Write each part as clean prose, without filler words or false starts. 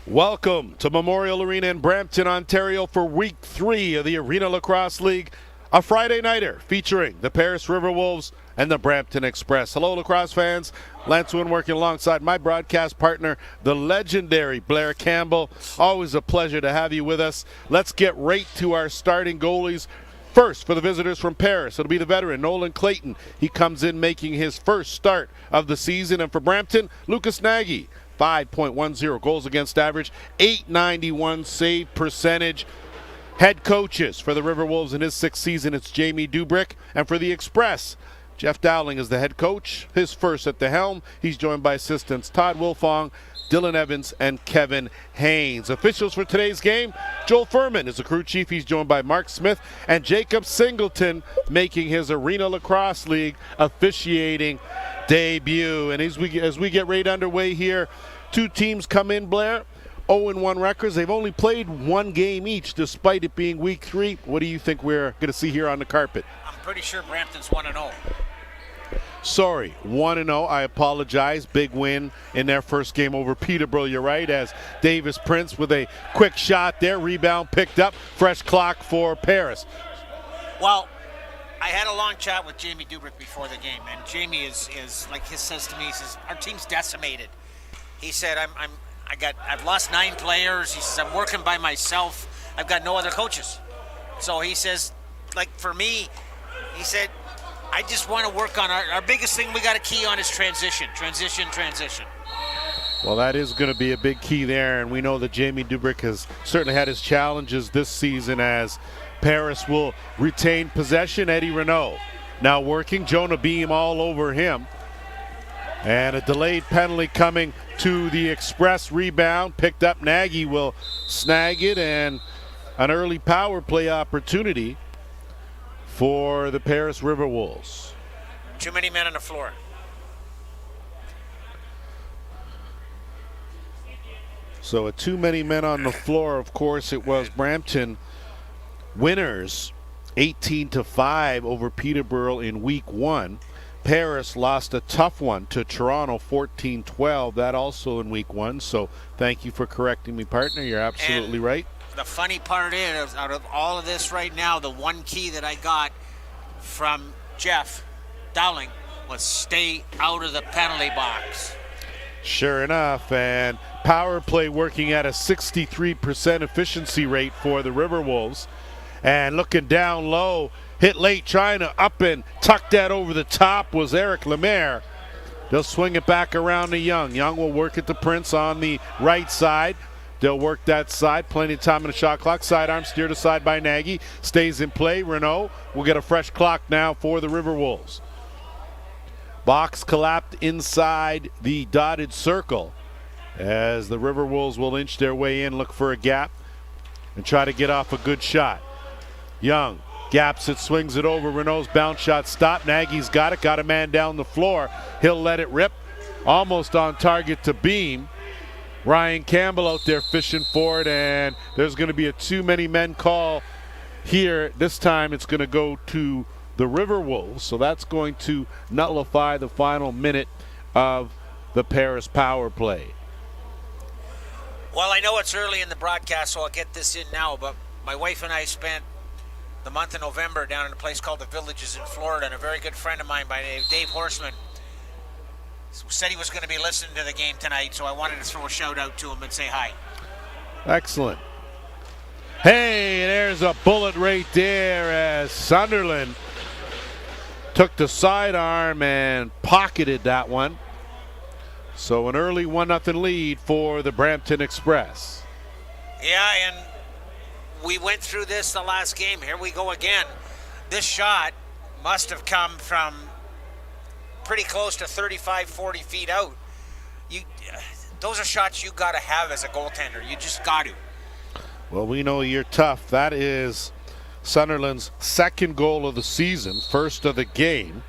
Welcome to Memorial Arena in Brampton, Ontario for Week 3 of the Arena Lacrosse League, a Friday nighter featuring the Paris Riverwolves and the Brampton Express. Hello, lacrosse fans. Lance Wynn working alongside my broadcast partner, the legendary Blair Campbell. Always a pleasure to have you with us. Let's get right to our starting goalies. First, for the visitors from Paris, it'll be the veteran, Nolan Clayton. He comes in making his first start of the season. And for Brampton, Lucas Nagy. 5.10 goals against average, .891 save percentage. Head coaches for the Riverwolves in his sixth season, it's Jamie Dubrick. And for the Express, Jeff Dowling is the head coach, his first at the helm. He's joined by assistants Todd Wilfong, Dylan Evans, and Kevin Haynes. Officials for today's game, Joel Furman is the crew chief. He's joined by Mark Smith and Jacob Singleton, making his Arena Lacrosse League officiating debut. And as we get right underway here, two teams come in, Blair, 0-1 records. They've only played one game each, despite it being Week 3. What do you think we're going to see here on the carpet? I'm pretty sure Brampton's 1-0. Sorry, 1-0. I apologize. Big win in their first game over Peterborough. You're right, as Davis Prince with a quick shot there. Rebound picked up. Fresh clock for Paris. Well, I had a long chat with Jamie Dubrick before the game, and Jamie is like he says to me, he says, our team's decimated. He said, I've lost 9 players. He says, I'm working by myself. I've got no other coaches. So he says, like for me, he said, I just want to work on our biggest thing we got a key on is transition. Well, that is going to be a big key there, and we know that Jamie Dubrick has certainly had his challenges this season as Paris will retain possession. Eddie Renault now working. Jonah Beam all over him. And a delayed penalty coming to the Express. Rebound picked up. Nagy will snag it, and an early power play opportunity for the Paris Riverwolves. Too many men on the floor. So too many men on the floor. Of course, it was Brampton winners 18-5 over Peterborough in Week 1. Paris lost a tough one to Toronto 14-12. That also in Week 1. So thank you for correcting me, partner. You're absolutely right. The funny part is, out of all of this right now, the one key that I got from Jeff Dowling was stay out of the penalty box. Sure enough, and power play working at a 63% efficiency rate for the Riverwolves. And looking down low, hit late, trying to up and tuck that over the top was Eric Lemaire. They'll swing it back around to Young. Young will work at the Prince on the right side. They'll work that side. Plenty of time in the shot clock. Sidearm steered aside by Nagy. Stays in play. Renault will get a fresh clock now for the Riverwolves. Box collapsed inside the dotted circle as the Riverwolves will inch their way in, look for a gap, and try to get off a good shot. Young gaps it, swings it over. Renault's bounce shot stopped. Nagy's got it. Got a man down the floor. He'll let it rip. Almost on target to Beam. Ryan Campbell out there fishing for it, and there's going to be a too many men call here. This time it's going to go to the Riverwolves, so that's going to nullify the final minute of the Paris power play. Well, I know it's early in the broadcast, so I'll get this in now, but my wife and I spent the month of November down in a place called the Villages in Florida, and a very good friend of mine by the name of Dave Horseman said he was going to be listening to the game tonight, so I wanted to throw a shout out to him and say hi. Excellent. Hey, there's a bullet right there as Sunderland took the sidearm and pocketed that one. So an early 1-0 lead for the Brampton Express. Yeah, and we went through this the last game. Here we go again. This shot must have come from pretty close to 35, 40 feet out. Those are shots you got to have as a goaltender. You just got to. Well, we know you're tough. That is Sunderland's second goal of the season, first of the game.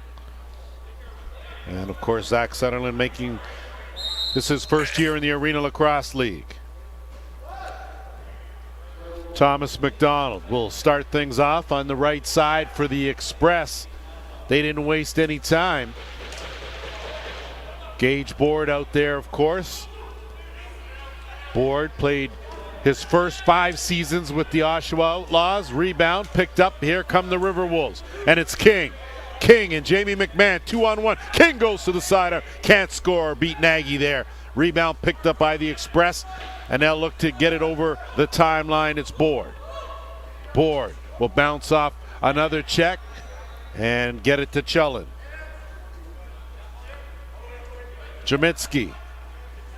And, of course, Zach Sunderland making this his first year in the Arena Lacrosse League. Thomas McDonald will start things off on the right side for the Express. They didn't waste any time. Gauge board out there, of course. Board played his first 5 seasons with the Oshawa Outlaws. Rebound picked up. Here come the Riverwolves. And it's King. King and Jamie McMahon, 2-on-1. King goes to the side. Can't score. Beat Nagy there. Rebound picked up by the Express. And they'll look to get it over the timeline. It's Board. Board will bounce off another check and get it to Chullen. Jamitsky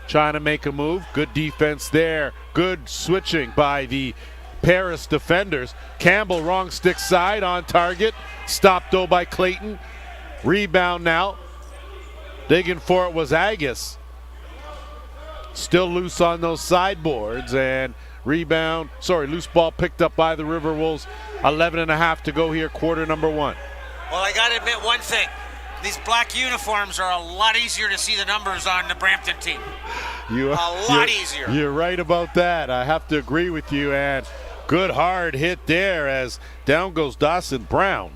trying to make a move. Good defense there. Good switching by the Paris defenders. Campbell, wrong stick side, on target. Stopped though by Clayton. Rebound now. Digging for it was Agus. Still loose on those sideboards, and loose ball picked up by the Riverwolves. 11.5 to go here, quarter number 1. Well, I got to admit one thing. These black uniforms are a lot easier to see the numbers on the Brampton team. A lot easier. You're right about that. I have to agree with you, and good hard hit there as down goes Dawson Brown.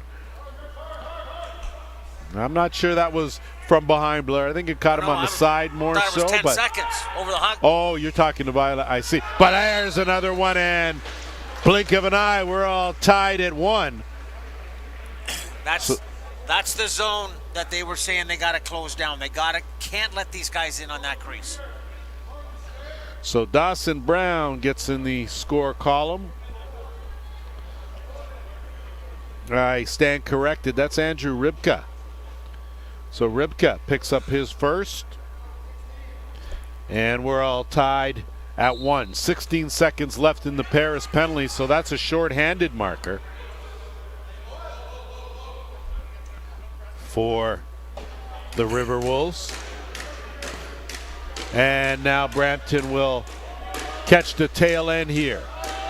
I'm not sure that was from behind, Blair. I think it caught him on the side more so. I thought it was 10 seconds over the hug. Oh, you're talking about, I see. But there's another one, and blink of an eye, we're all tied at 1. That's the zone that they were saying they got to close down. Can't let these guys in on that crease. So Dawson Brown gets in the score column. I stand corrected. That's Andrew Rybka. So Rybka picks up his first. And we're all tied at 1. 16 seconds left in the Paris penalty, so that's a short-handed marker for the Riverwolves. And now Brampton will catch the tail end here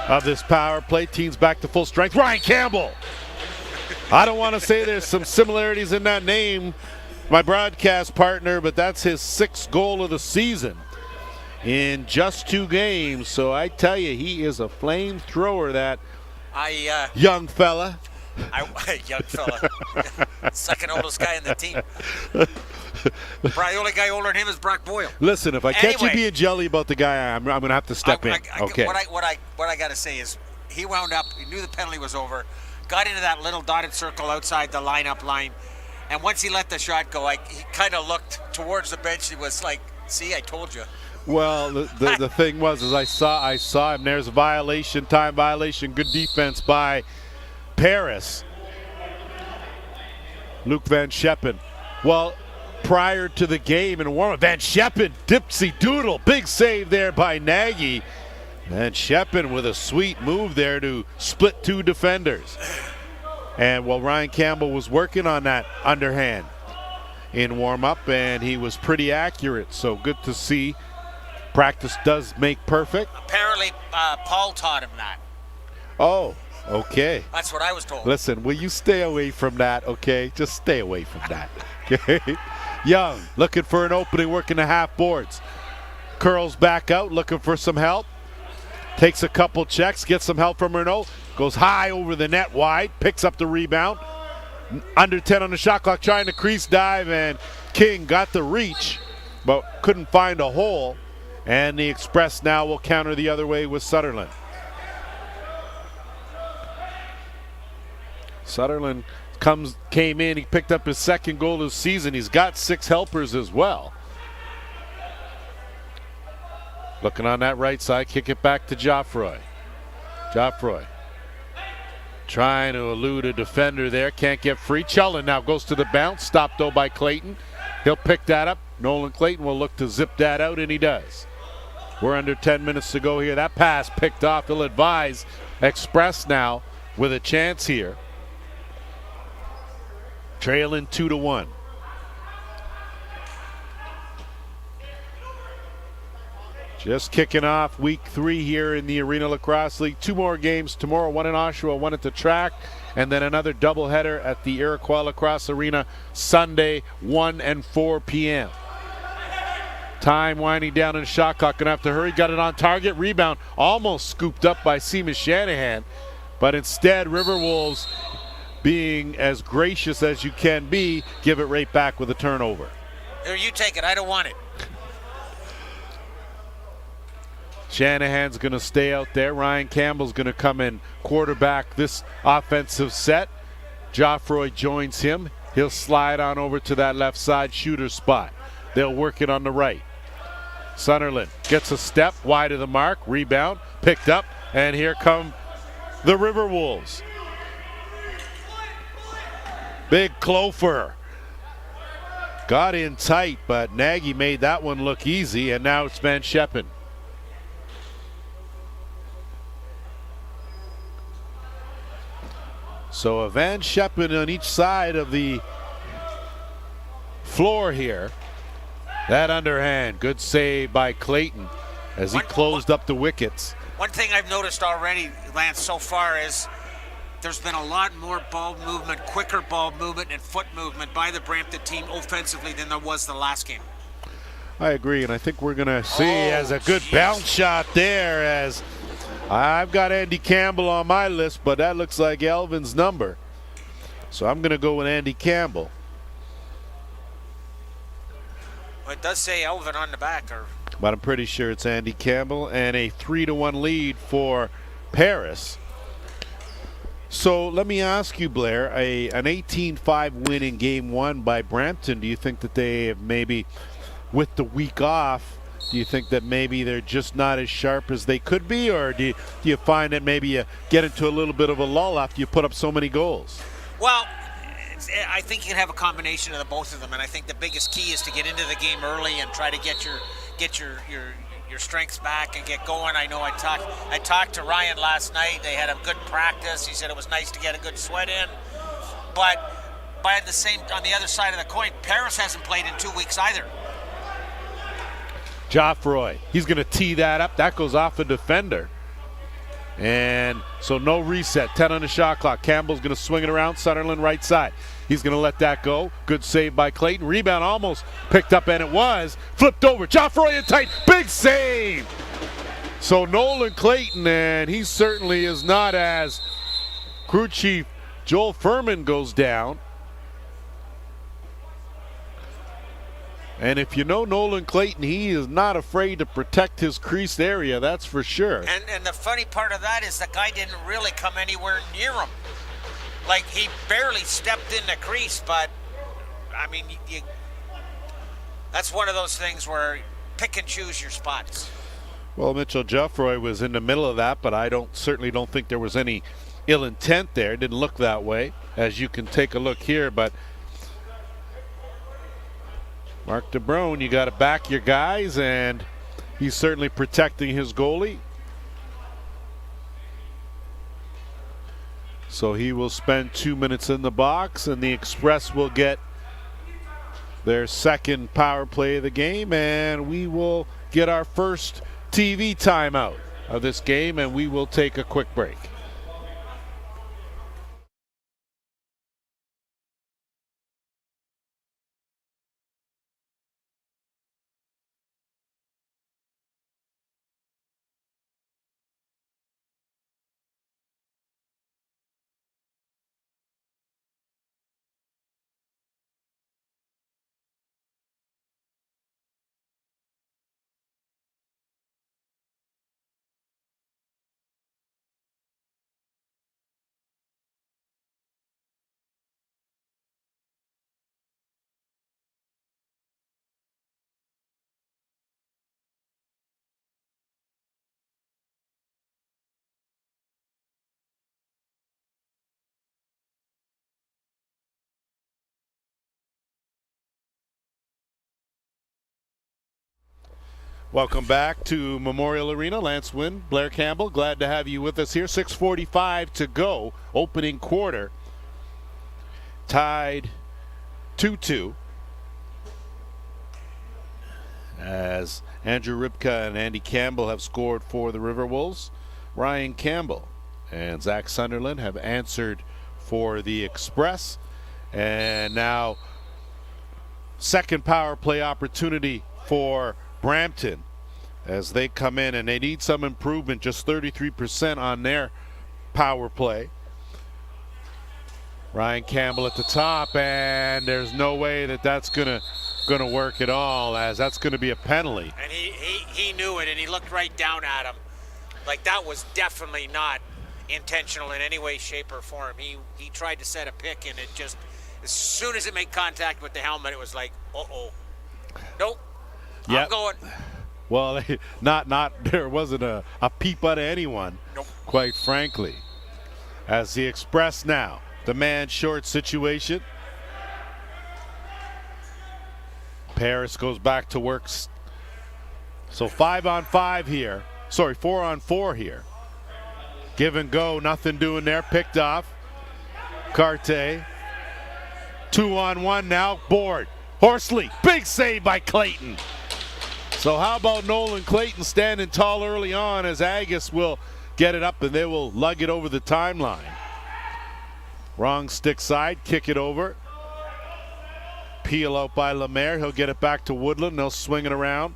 of this power play. Team's back to full strength. Ryan Campbell. I don't want to say there's some similarities in that name, my broadcast partner, but that's his 6th goal of the season in just 2 games. So I tell you, he is a flamethrower, that young fella. Young fella. Second oldest guy in the team. Probably the only guy older than him is Brock Boyle. Listen, if I catch you being jelly about the guy, I'm going to have to step in. Okay. What I got to say is he wound up, he knew the penalty was over, got into that little dotted circle outside the lineup line, and once he let the shot go, he kind of looked towards the bench. He was like, see, I told you. Well, the thing was, I saw him. There's a violation, time violation. Good defense by Paris. Luke Van Scheppen. Well, prior to the game in warm-up, Van Scheppen, dipsy doodle, big save there by Nagy. Van Scheppen with a sweet move there to split 2 defenders. And Ryan Campbell was working on that underhand in warm-up, and he was pretty accurate. So good to see. Practice does make perfect. Apparently, Paul taught him that. Oh, okay. That's what I was told. Listen, will you stay away from that, okay? Just stay away from that, okay? Young, looking for an opening, working the half boards. Curls back out, looking for some help. Takes a couple checks, gets some help from Renault. Goes high over the net wide, picks up the rebound. Under 10 on the shot clock, trying to crease dive, and King got the reach, but couldn't find a hole. And the Express now will counter the other way with Sutherland. Sutherland came in, he picked up his 2nd goal of the season. He's got 6 helpers as well. Looking on that right side, kick it back to Geoffroy. Geoffroy trying to elude a defender there, can't get free. Chullen now goes to the bounce, stopped though by Clayton. He'll pick that up. Nolan Clayton will look to zip that out, and he does. We're under 10 minutes to go here. That pass picked off. He'll advise Express now with a chance here. Trailing 2-1. Just kicking off week 3 here in the Arena Lacrosse League. 2 more games tomorrow, 1 in Oshawa, 1 at the track, and then another doubleheader at the Iroquois Lacrosse Arena Sunday, 1 and 4 p.m. Time winding down in the shot clock. Gonna have to hurry. Got it on target. Rebound almost scooped up by Seamus Shanahan, but instead Riverwolves, being as gracious as you can be, give it right back with a turnover. Here, you take it. I don't want it. Shanahan's going to stay out there. Ryan Campbell's going to come in quarterback this offensive set. Geoffroy joins him. He'll slide on over to that left side shooter spot. They'll work it on the right. Sunderland gets a step wide of the mark. Rebound picked up, and here come the Riverwolves. Big Clofer got in tight, but Nagy made that one look easy, and now it's Van Scheppen. So a Van Scheppen on each side of the floor here. That underhand, good save by Clayton as he closed up the wickets. One thing I've noticed already, Lance, so far is there's been a lot more ball movement, quicker ball movement and foot movement by the Brampton team offensively than there was the last game. I agree, and I think we're going to see as a good bounce shot there, as I've got Andy Campbell on my list, but that looks like Elvin's number. So I'm going to go with Andy Campbell. Well, it does say Elvin on the back. But I'm pretty sure it's Andy Campbell, and a 3-1 lead for Paris. So let me ask you, Blair, an 18-5 win in game one by Brampton. Do you think that they have maybe, with the week off, do you think that maybe they're just not as sharp as they could be, or do you find that maybe you get into a little bit of a lull after you put up so many goals? Well, I think you can have a combination of the both of them, and I think the biggest key is to get into the game early and try to get your strengths back and get going. I know I talked to Ryan last night. They had a good practice. He said it was nice to get a good sweat in, but on the other side of the coin, Paris hasn't played in 2 weeks either. Geoffroy, he's going to tee that up. That goes off a defender. And so no reset, 10 on the shot clock. Campbell's going to swing it around, Sunderland right side. He's going to let that go. Good save by Clayton. Rebound almost picked up, and it was. Flipped over. Geoffroy in tight. Big save. So Nolan Clayton, and he certainly is not, as crew chief Joel Furman goes down. And if you know Nolan Clayton, he is not afraid to protect his creased area, that's for sure. And the funny part of that is the guy didn't really come anywhere near him. Like, he barely stepped in the crease, but, I mean, that's one of those things where pick and choose your spots. Well, Mitchell Geoffroy was in the middle of that, but I certainly don't think there was any ill intent there. It didn't look that way, as you can take a look here, but Mark DeBrone, you got to back your guys, and he's certainly protecting his goalie. So he will spend 2 minutes in the box, and the Express will get their second power play of the game, and we will get our first TV timeout of this game, and we will take a quick break. Welcome back to Memorial Arena. Lance Wynn, Blair Campbell, glad to have you with us here. 6:45 to go, opening quarter. Tied 2-2. As Andrew Rybka and Andy Campbell have scored for the Riverwolves. Ryan Campbell and Zach Sunderland have answered for the Express. And now second power play opportunity for Brampton as they come in, and they need some improvement, just 33% on their power play. Ryan Campbell at the top, and there's no way that that's going to going to work at all, as that's going to be a penalty. And he knew it, and he looked right down at him. Like, that was definitely not intentional in any way, shape, or form. He tried to set a pick, and it just, as soon as it made contact with the helmet, it was like, uh-oh. Nope. Yep. I'm going. Well, there wasn't a peep out of anyone, nope. Quite frankly. As the Express now, the man short situation. Paris goes back to work. So 5-on-5 here. Sorry, 4-on-4 here. Give and go, nothing doing there. Picked off. Carte. 2-on-1 now. Board. Horsley. Big save by Clayton. So how about Nolan Clayton standing tall early on, as Agus will get it up and they will lug it over the timeline. Wrong stick side. Kick it over. Peel out by Lemaire. He'll get it back to Woodland. They'll swing it around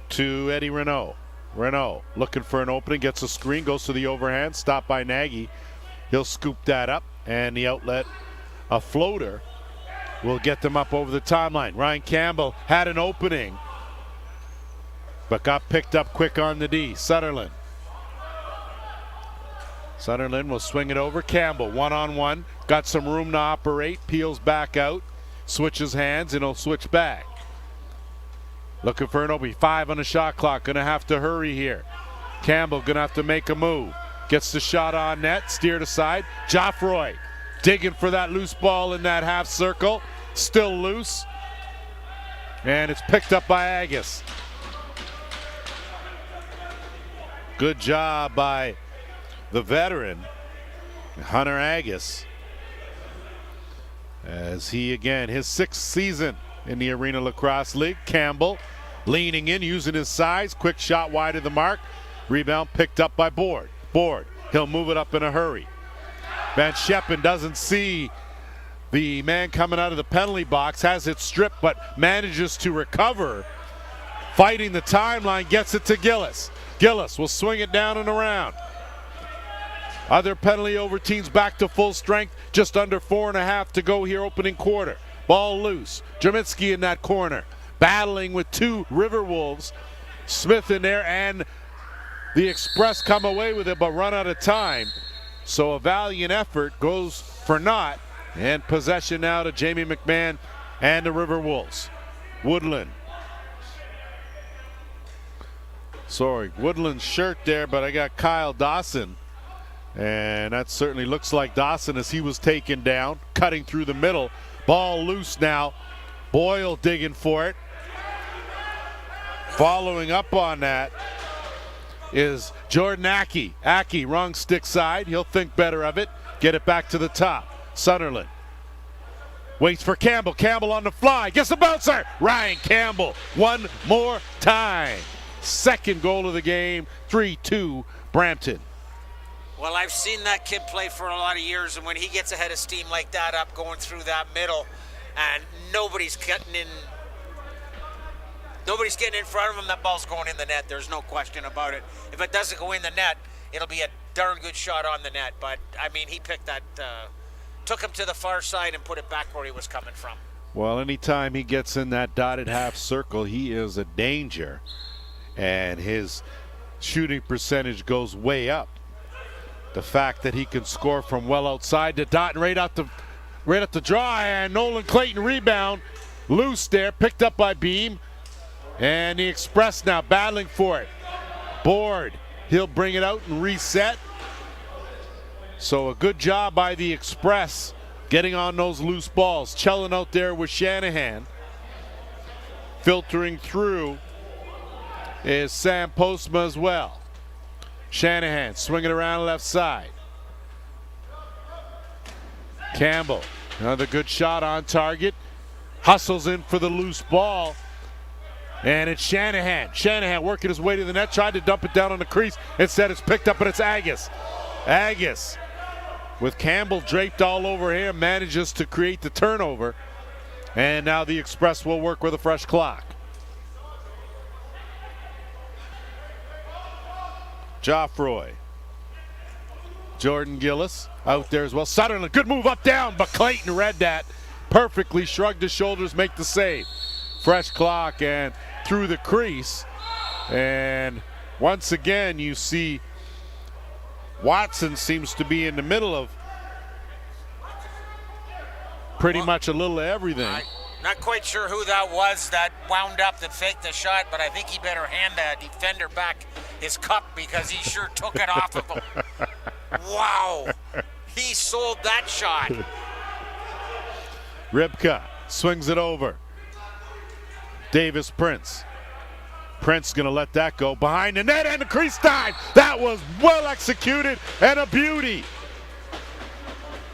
to Eddie Renault. Renault looking for an opening. Gets a screen. Goes to the overhand. Stopped by Nagy. He'll scoop that up. And the outlet, a floater, will get them up over the timeline. Ryan Campbell had an opening, but got picked up quick on the D. Sutherland. Sutherland will swing it over. Campbell, 1-on-1. Got some room to operate. Peels back out. Switches hands and he'll switch back. Looking for an opening. 5 on the shot clock. Gonna have to hurry here. Campbell gonna have to make a move. Gets the shot on net. Steered aside. Joffroy digging for that loose ball in that half circle. Still loose. And it's picked up by Agus. Good job by the veteran, Hunter Agus. As he, again, his 6th season in the Arena Lacrosse League. Campbell leaning in, using his size. Quick shot wide of the mark. Rebound picked up by Board. Board, he'll move it up in a hurry. Van Scheppen doesn't see the man coming out of the penalty box. Has it stripped, but manages to recover. Fighting the timeline, gets it to Gillis. Gillis will swing it down and around. Other penalty over teams back to full strength. Just under 4.5 to go here, opening quarter. Ball loose. Jermitsky in that corner. Battling with 2 Riverwolves. Smith in there, and the Express come away with it but run out of time. So a valiant effort goes for naught. And possession now to Jamie McMahon and the Riverwolves. Woodland. Sorry, Woodland's shirt there, but I got Kyle Dawson. And that certainly looks like Dawson as he was taken down, cutting through the middle. Ball loose now. Boyle digging for it. Following up on that is Jordan Aki. Aki, wrong stick side. He'll think better of it. Get it back to the top. Sutherland waits for Campbell. Campbell on the fly. Gets the bouncer. Ryan Campbell one more time. Second goal of the game. 3-2 Brampton. Well, I've seen that kid play for a lot of years, and when he gets ahead of steam like that, up going through that middle, and nobody's getting in front of him, that ball's going in the net. There's no question about it. If it doesn't go in the net, it'll be a darn good shot on the net. But I mean, he picked that, took him to the far side and put it back where he was coming from. Well, anytime he gets in that dotted half circle, he is a danger, and his shooting percentage goes way up. The fact that he can score from well outside the dot and right at the draw, and Nolan Clayton rebound. Loose there, picked up by Beam. And the Express now battling for it. Board, he'll bring it out and reset. So a good job by the Express getting on those loose balls. Chellin out there with Shanahan. Filtering through is Sam Postma as well. Shanahan swinging around left side. Campbell, another good shot on target. Hustles in for the loose ball. And it's Shanahan. Shanahan working his way to the net. Tried to dump it down on the crease. Instead it's picked up, but it's Agus. Agus, with Campbell draped all over him, manages to create the turnover. And now the Express will work with a fresh clock. Joffroy. Jordan Gillis out there as well. Sutherland, good move up down, but Clayton read that perfectly, shrugged his shoulders, make the save. Fresh clock and through the crease. And once again, you see Watson seems to be in the middle of pretty much a little of everything. Not quite sure who that was that wound up that faked the shot, but I think he better hand the defender back his cup because he sure took it off of him. Wow. He sold that shot. Rybka swings it over. Davis Prince. Prince going to let that go. Behind the net and the crease dive. That was well executed and a beauty.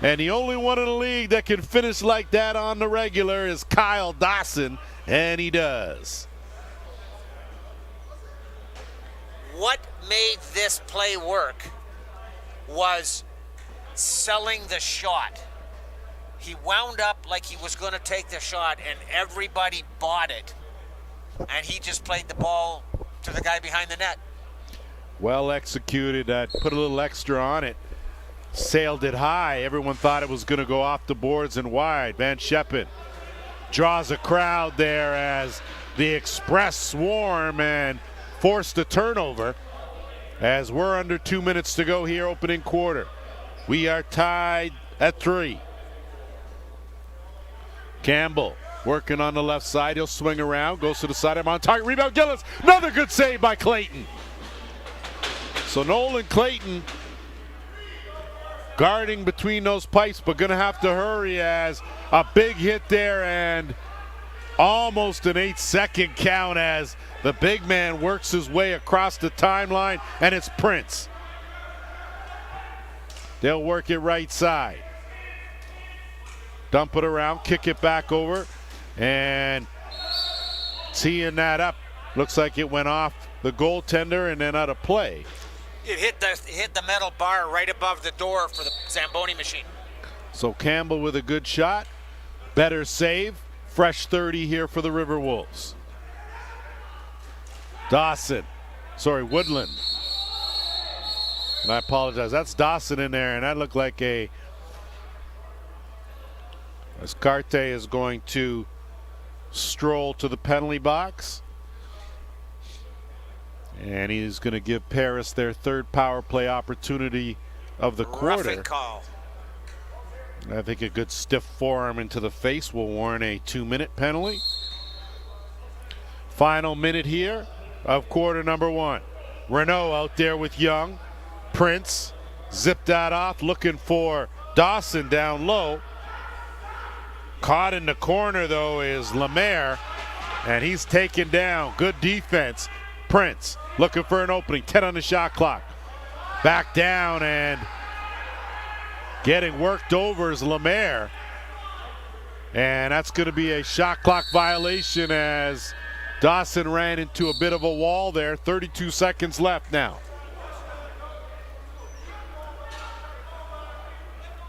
And the only one in the league that can finish like that on the regular is Kyle Dawson, and he does. What made this play work was selling the shot. He wound up like he was going to take the shot, and everybody bought it. And he just played the ball to the guy behind the net. Well executed. Put a little extra on it. Sailed it high. Everyone thought it was going to go off the boards and wide. Van Scheppen draws a crowd there as the Express swarm and forced a turnover as we're under 2 minutes to go here, opening quarter. We are tied at 3. Campbell working on the left side. He'll swing around, goes to the side. I'm on target. Rebound, Gillis. Another good save by Clayton. So Nolan Clayton guarding between those pipes, but going to have to hurry as a big hit there and almost an 8-second count as the big man works his way across the timeline, and it's Prince. They'll work it right side. Dump it around, kick it back over, and teeing that up. Looks like it went off the goaltender and then out of play. It hit the metal bar right above the door for the Zamboni machine. So Campbell with a good shot. Better save. Fresh 30 here for the Riverwolves. Woodland. And I apologize. That's Dawson in there, and that looked like as Carte is going to stroll to the penalty box. And he's going to give Paris their third power play opportunity of the quarter. Roughing call. I think a good stiff forearm into the face will warrant a 2-minute penalty. Final minute here of quarter number 1. Renault out there with Young. Prince zipped that off, looking for Dawson down low. Caught in the corner, though, is Lemaire, and he's taken down. Good defense. Prince looking for an opening. 10 on the shot clock. Back down, and getting worked over is Lemaire. And that's going to be a shot clock violation as Dawson ran into a bit of a wall there. 32 seconds left now.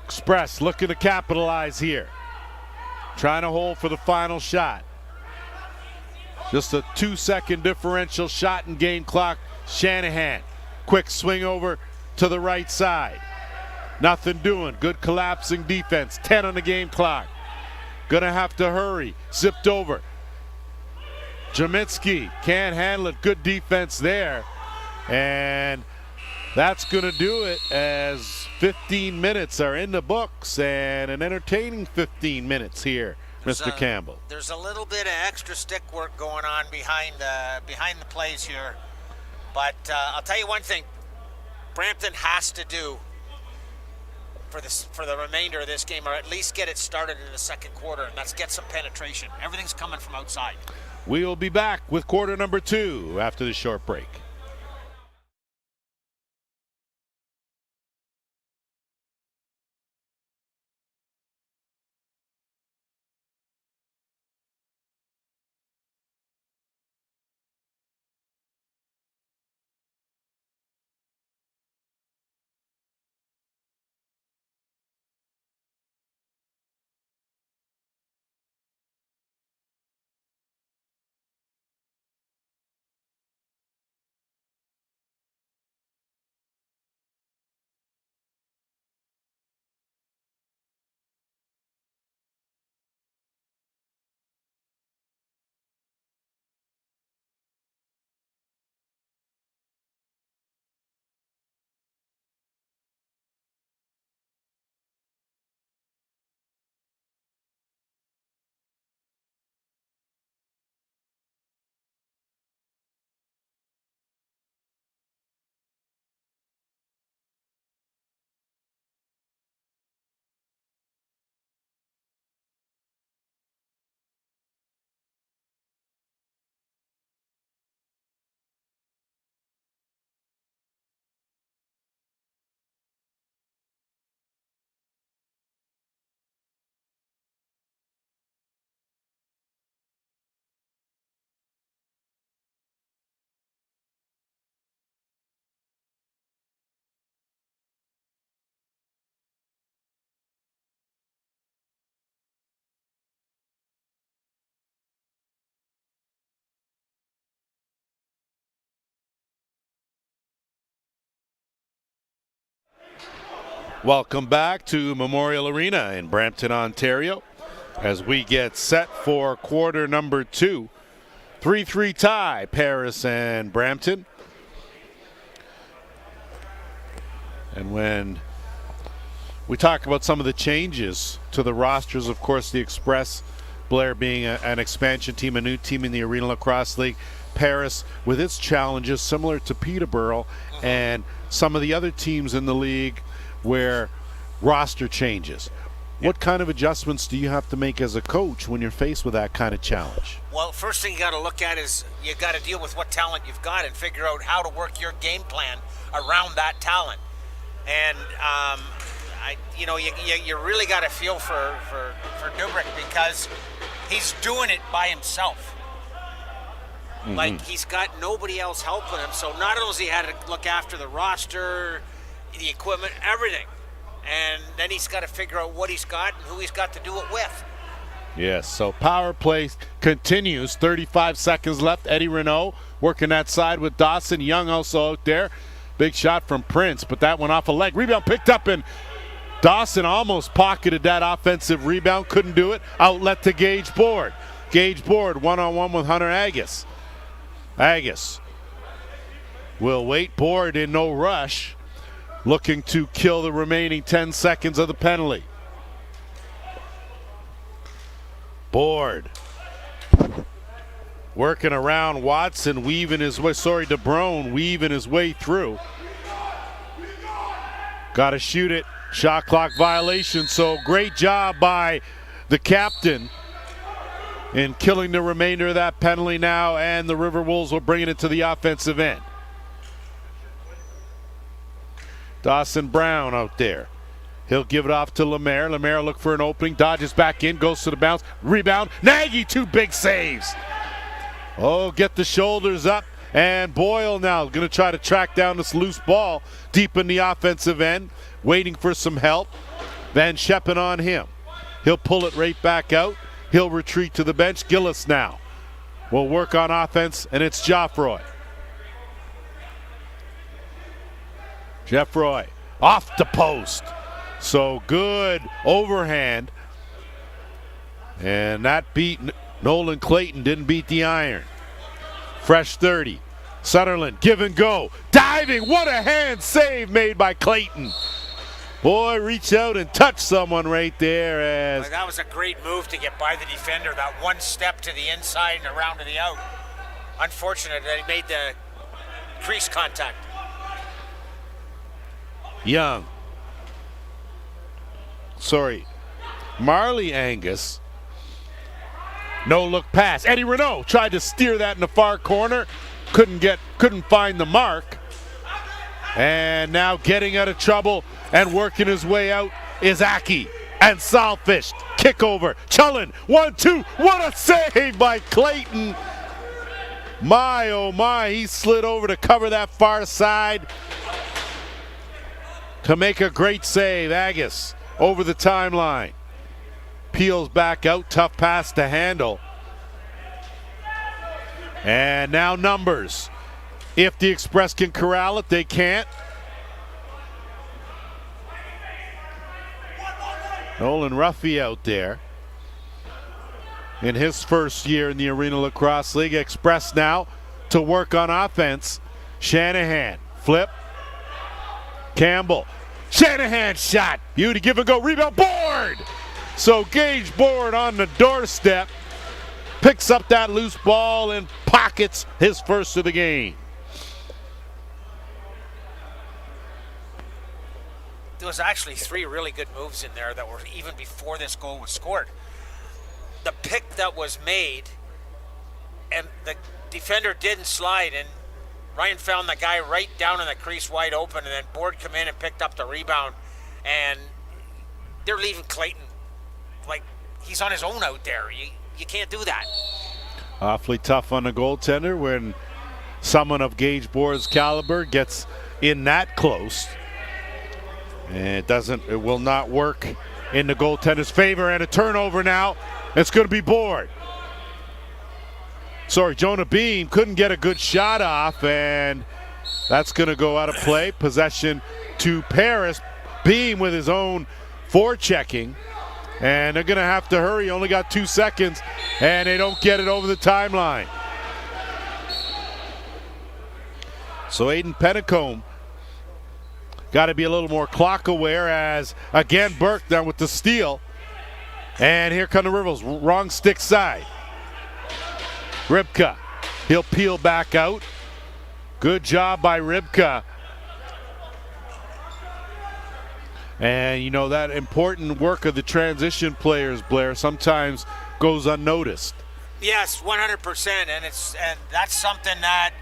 Express looking to capitalize here. Trying to hold for the final shot. Just a 2-second differential shot and game clock. Shanahan, quick swing over to the right side. Nothing doing. Good collapsing defense. 10 on the game clock. Gonna have to hurry. Zipped over. Jaminski can't handle it. Good defense there. And that's gonna do it as 15 minutes are in the books, and an entertaining 15 minutes here, Mr. Campbell. There's a little bit of extra stick work going on behind the plays here. But I'll tell you one thing, Brampton has to do for the remainder of this game, or at least get it started in the second quarter, and that's get some penetration. Everything's coming from outside. We will be back with quarter number 2 after the short break. Welcome back to Memorial Arena in Brampton, Ontario, as we get set for quarter number 2. 3-3 tie, Paris and Brampton. And when we talk about some of the changes to the rosters, of course, the Express, Blair being an expansion team, a new team in the Arena Lacrosse League. Paris, with its challenges, similar to Peterborough and some of the other teams in the league where roster changes. What kind of adjustments do you have to make as a coach when you're faced with that kind of challenge? Well, first thing you got to look at is you got to deal with what talent you've got and figure out how to work your game plan around that talent. And you really got to feel for Dubrick because he's doing it by himself. Like, he's got nobody else helping him. So not only has he had to look after the roster, the equipment, everything. And then he's got to figure out what he's got and who he's got to do it with. Yes, so power play continues. 35 seconds left. Eddie Renault working that side with Dawson. Young also out there. Big shot from Prince, but that went off a leg. Rebound picked up, and Dawson almost pocketed that offensive rebound. Couldn't do it. Outlet to Gage Board. Gage Board one-on-one with Hunter Agus. Agus will wait. Board in no rush, looking to kill the remaining 10 seconds of the penalty. Board working around Watson, weaving his way, DeBrone weaving his way through. Got to shoot it. Shot clock violation, so great job by the captain in killing the remainder of that penalty now, and the Riverwolves will bring it to the offensive end. Dawson Brown out there. He'll give it off to Lemaire. Lemaire look for an opening, dodges back in, goes to the bounce. Rebound, Nagy, 2 big saves. Oh, get the shoulders up, and Boyle now going to try to track down this loose ball deep in the offensive end, waiting for some help. Van Scheppen on him. He'll pull it right back out. He'll retreat to the bench. Gillis now will work on offense, and it's Geoffroy. Geoffroy off the post. So good overhand. And that beat Nolan Clayton, didn't beat the iron. Fresh 30. Sutherland, give and go. Diving, what a hand save made by Clayton. Boy, reach out and touch someone right there. As that was a great move to get by the defender. That one step to the inside and around to the out. Unfortunate that he made the crease contact. Young. Marley Angus. No look pass. Eddie Renault tried to steer that in the far corner. Couldn't find the mark. And now getting out of trouble and working his way out is Aki. And Salfish. Kick over. Chullen. 1-2. What a save by Clayton. My, oh my. He slid over to cover that far side to make a great save. Agus over the timeline. Peels back out. Tough pass to handle. And now numbers. If the Express can corral it, they can't. Nolan Ruffy out there in his first year in the Arena Lacrosse League. Express now to work on offense. Shanahan, flip. Campbell, Shanahan shot. Beauty, give and go, rebound, Board! So Gage Board on the doorstep. Picks up that loose ball and pockets his first of the game. There was actually 3 really good moves in there that were even before this goal was scored. The pick that was made, and the defender didn't slide, and Ryan found the guy right down in the crease wide open, and then Board come in and picked up the rebound, and they're leaving Clayton like he's on his own out there. You can't do that. Awfully tough on the goaltender when someone of Gage Board's caliber gets in that close. And it will not work in the goaltender's favor, and a turnover now. It's going to be Board. Jonah Beam couldn't get a good shot off, and that's going to go out of play. Possession to Paris. Beam with his own forechecking. And they're going to have to hurry. Only got 2 seconds, and they don't get it over the timeline. So Aiden Petticombe got to be a little more clock aware as, again, Burke down with the steal. And here come the Riverwolves, wrong stick side. Ribka, he'll peel back out. Good job by Ribka. And, you know, that important work of the transition players, Blair, sometimes goes unnoticed. Yes, 100%. And that's something that,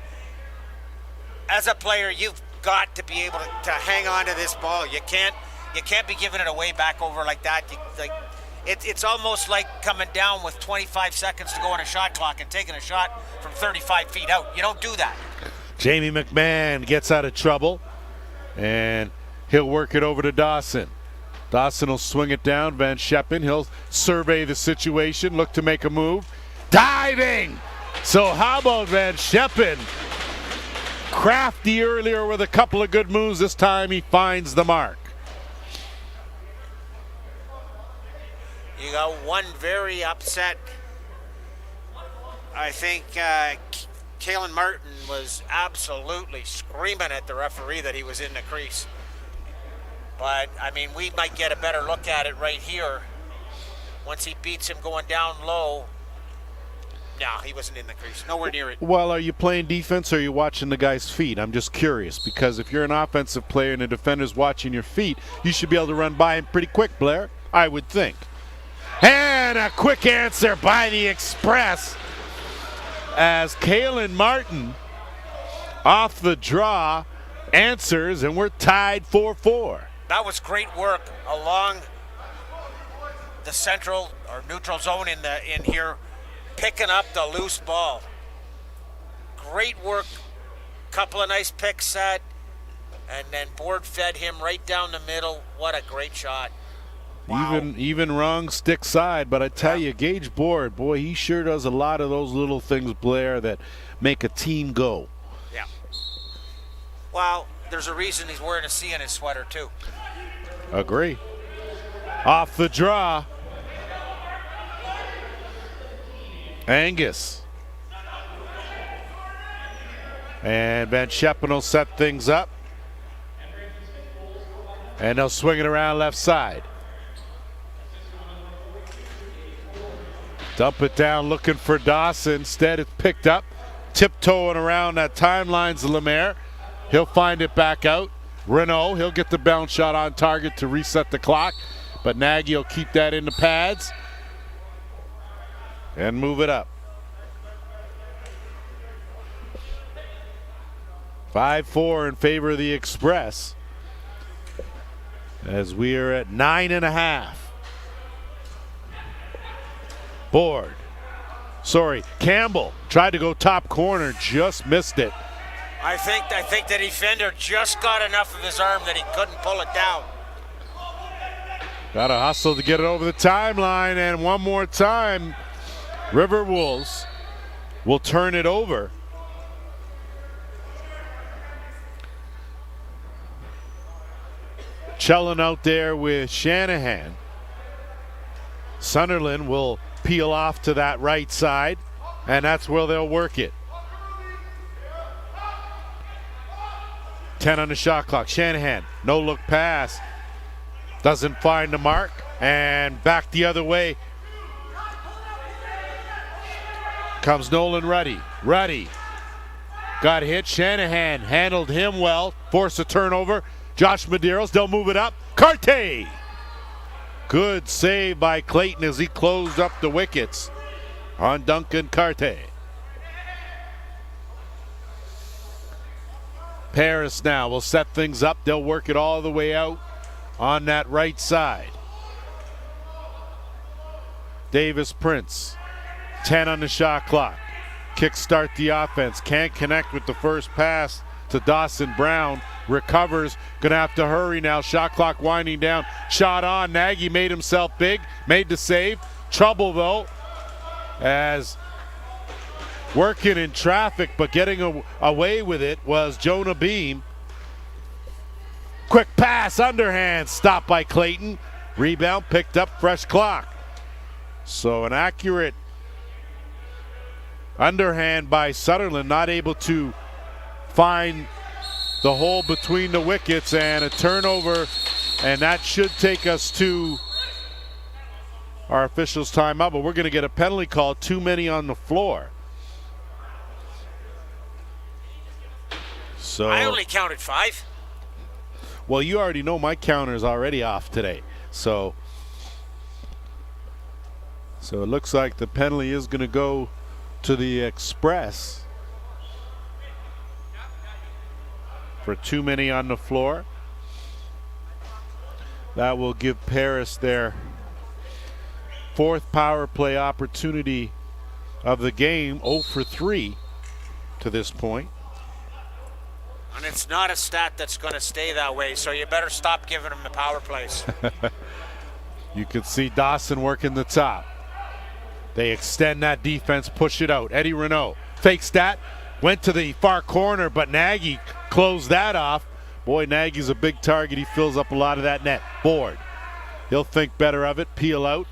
as a player, you've got to be able to hang on to this ball. You can't be giving it away back over like that. It's almost like coming down with 25 seconds to go on a shot clock and taking a shot from 35 feet out. You don't do that. Jamie McMahon gets out of trouble, and he'll work it over to Dawson. Dawson will swing it down. Van Scheppen, he'll survey the situation, look to make a move. Diving! So how about Van Scheppen? Crafty earlier with a couple of good moves. This time he finds the mark. You got one very upset. I think Kalen Martin was absolutely screaming at the referee that he was in the crease. But, I mean, we might get a better look at it right here. Once he beats him going down low. No, he wasn't in the crease. Nowhere near it. Well, are you playing defense or are you watching the guy's feet? I'm just curious, because if you're an offensive player and a defender's watching your feet, you should be able to run by him pretty quick, Blair, I would think. And a quick answer by the Express as Kalen Martin off the draw answers, and we're tied 4-4. That was great work along the central or neutral zone in here, picking up the loose ball. Great work, couple of nice picks set, and then Board fed him right down the middle. What a great shot. Wow. Even wrong stick side, but I tell you, Gage Board, boy, he sure does a lot of those little things, Blair, that make a team go. Yeah. Well, there's a reason he's wearing a C in his sweater, too. Agree. Off the draw. Angus. And Van Scheppen will set things up. And they'll swing it around left side. Dump it down looking for Dawson. Instead it's picked up. Tiptoeing around that timeline's Lemaire. He'll find it back out. Renault, he'll get the bounce shot on target to reset the clock. But Nagy will keep that in the pads. And move it up. 5-4 in favor of the Express. As we are at 9.5. Board. Campbell tried to go top corner, just missed it. I think the defender just got enough of his arm that he couldn't pull it down. Got to hustle to get it over the timeline, and one more time, Riverwolves will turn it over. Chellin out there with Shanahan. Sunderland will peel off to that right side, and that's where they'll work it. 10 on the shot clock. Shanahan, no look pass. Doesn't find the mark, and back the other way comes Nolan Ruddy. Ruddy got hit. Shanahan handled him well. Forced a turnover. Josh Medeiros, they'll move it up. Carte! Good save by Clayton as he closed up the wickets on Duncan Carte. Paris now will set things up. They'll work it all the way out on that right side. Davis Prince, 10 on the shot clock. Kickstart the offense. Can't connect with the first pass to Dawson Brown. Recovers. Gonna have to hurry now. Shot clock winding down. Shot on. Nagy made himself big. Made the save. Trouble though, as working in traffic but getting away with it was Jonah Beam. Quick pass, underhand, stopped by Clayton. Rebound picked up, fresh clock. So an accurate underhand by Sutherland, not able to find the hole between the wickets, and a turnover, and that should take us to our officials' timeout, but we're going to get a penalty call, too many on the floor. So I only counted 5. Well, you already know my counter's already off today. So it looks like the penalty is going to go to the Express for too many on the floor. That will give Paris their 4th power play opportunity of the game, 0 for 3 to this point. And it's not a stat that's going to stay that way, so you better stop giving them the power plays. You can see Dawson working the top. They extend that defense, push it out. Eddie Renault fakes that, went to the far corner, but Nagy closed that off. Boy, Nagy's a big target. He fills up a lot of that net. Board. He'll think better of it, peel out.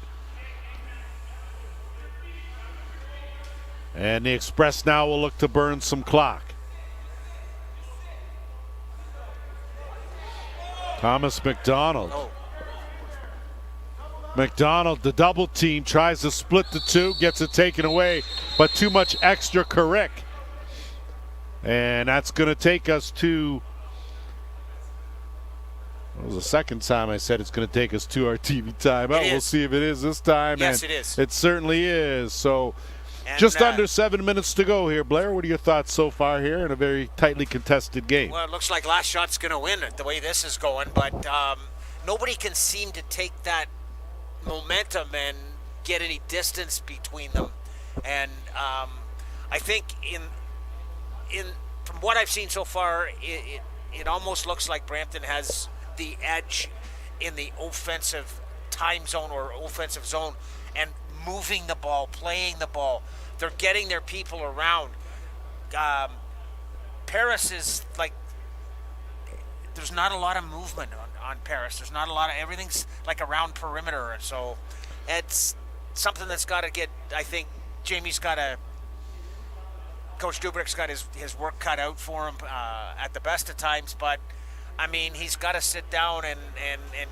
And the Express now will look to burn some clock. Thomas McDonald. Oh. McDonald, the double team, tries to split the two, gets it taken away, but too much extra Carrick. And that's going to take us to, it was the second time I said it's going to take us to our TV timeout. We'll see if it is this time. Yes, and it is. It certainly is. So And, just under 7 minutes to go here. Blair, what are your thoughts so far here in a very tightly contested game? Well, it looks like last shot's going to win it the way this is going, but nobody can seem to take that momentum and get any distance between them. And I think from what I've seen so far, it almost looks like Brampton has the edge in the offensive time zone or offensive zone, and moving the ball, playing the ball. They're getting their people around. Paris is like, there's not a lot of movement on Paris. There's not a lot of, everything's like around perimeter. And so it's something that's got to get, I think Jamie's got to, Coach Dubrick's got his work cut out for him at the best of times. But, I mean, he's got to sit down and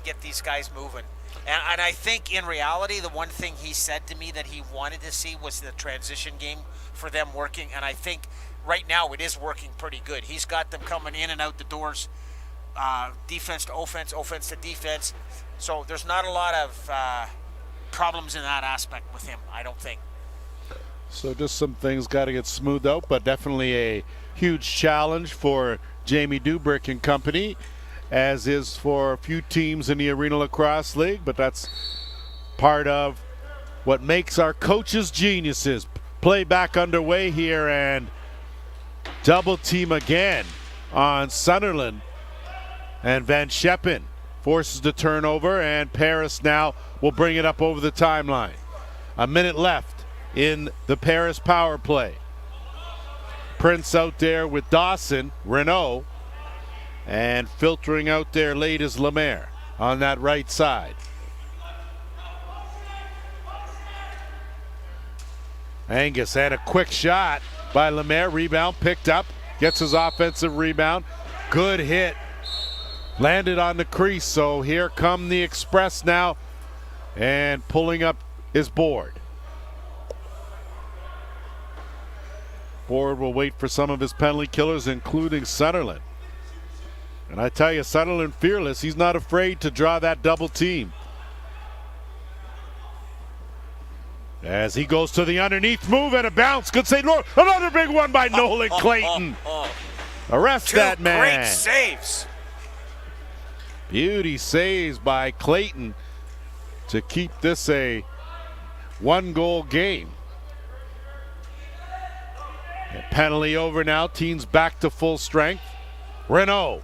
get these guys moving. And I think in reality, the one thing he said to me that he wanted to see was the transition game for them working. And I think right now it is working pretty good. He's got them coming in and out the doors, defense to offense, offense to defense. So there's not a lot of problems in that aspect with him, I don't think. So just some things got to get smoothed out, but definitely a huge challenge for Jamie Dubrick and company, as is for a few teams in the Arena Lacrosse League, but that's part of what makes our coaches geniuses. Play back underway here, and double team again on Sunderland, and Van Scheppen forces the turnover, and Paris now will bring it up over the timeline. A minute left in the Paris power play. Prince out there with Dawson, Renault, and filtering out there late is Lemaire on that right side. Angus had a quick shot by Lemaire. Rebound picked up. Gets his offensive rebound. Good hit. Landed on the crease. So here come the Express now. And pulling up his board. Board will wait for some of his penalty killers, including Sutherland. And I tell you, Sutherland fearless. He's not afraid to draw that double team. As he goes to the underneath move and a bounce. Good save. Another big one by Nolan Clayton. Arrest that man. Great saves. Beauty saves by Clayton to keep this a one-goal game. And penalty over now. Team's back to full strength. Renault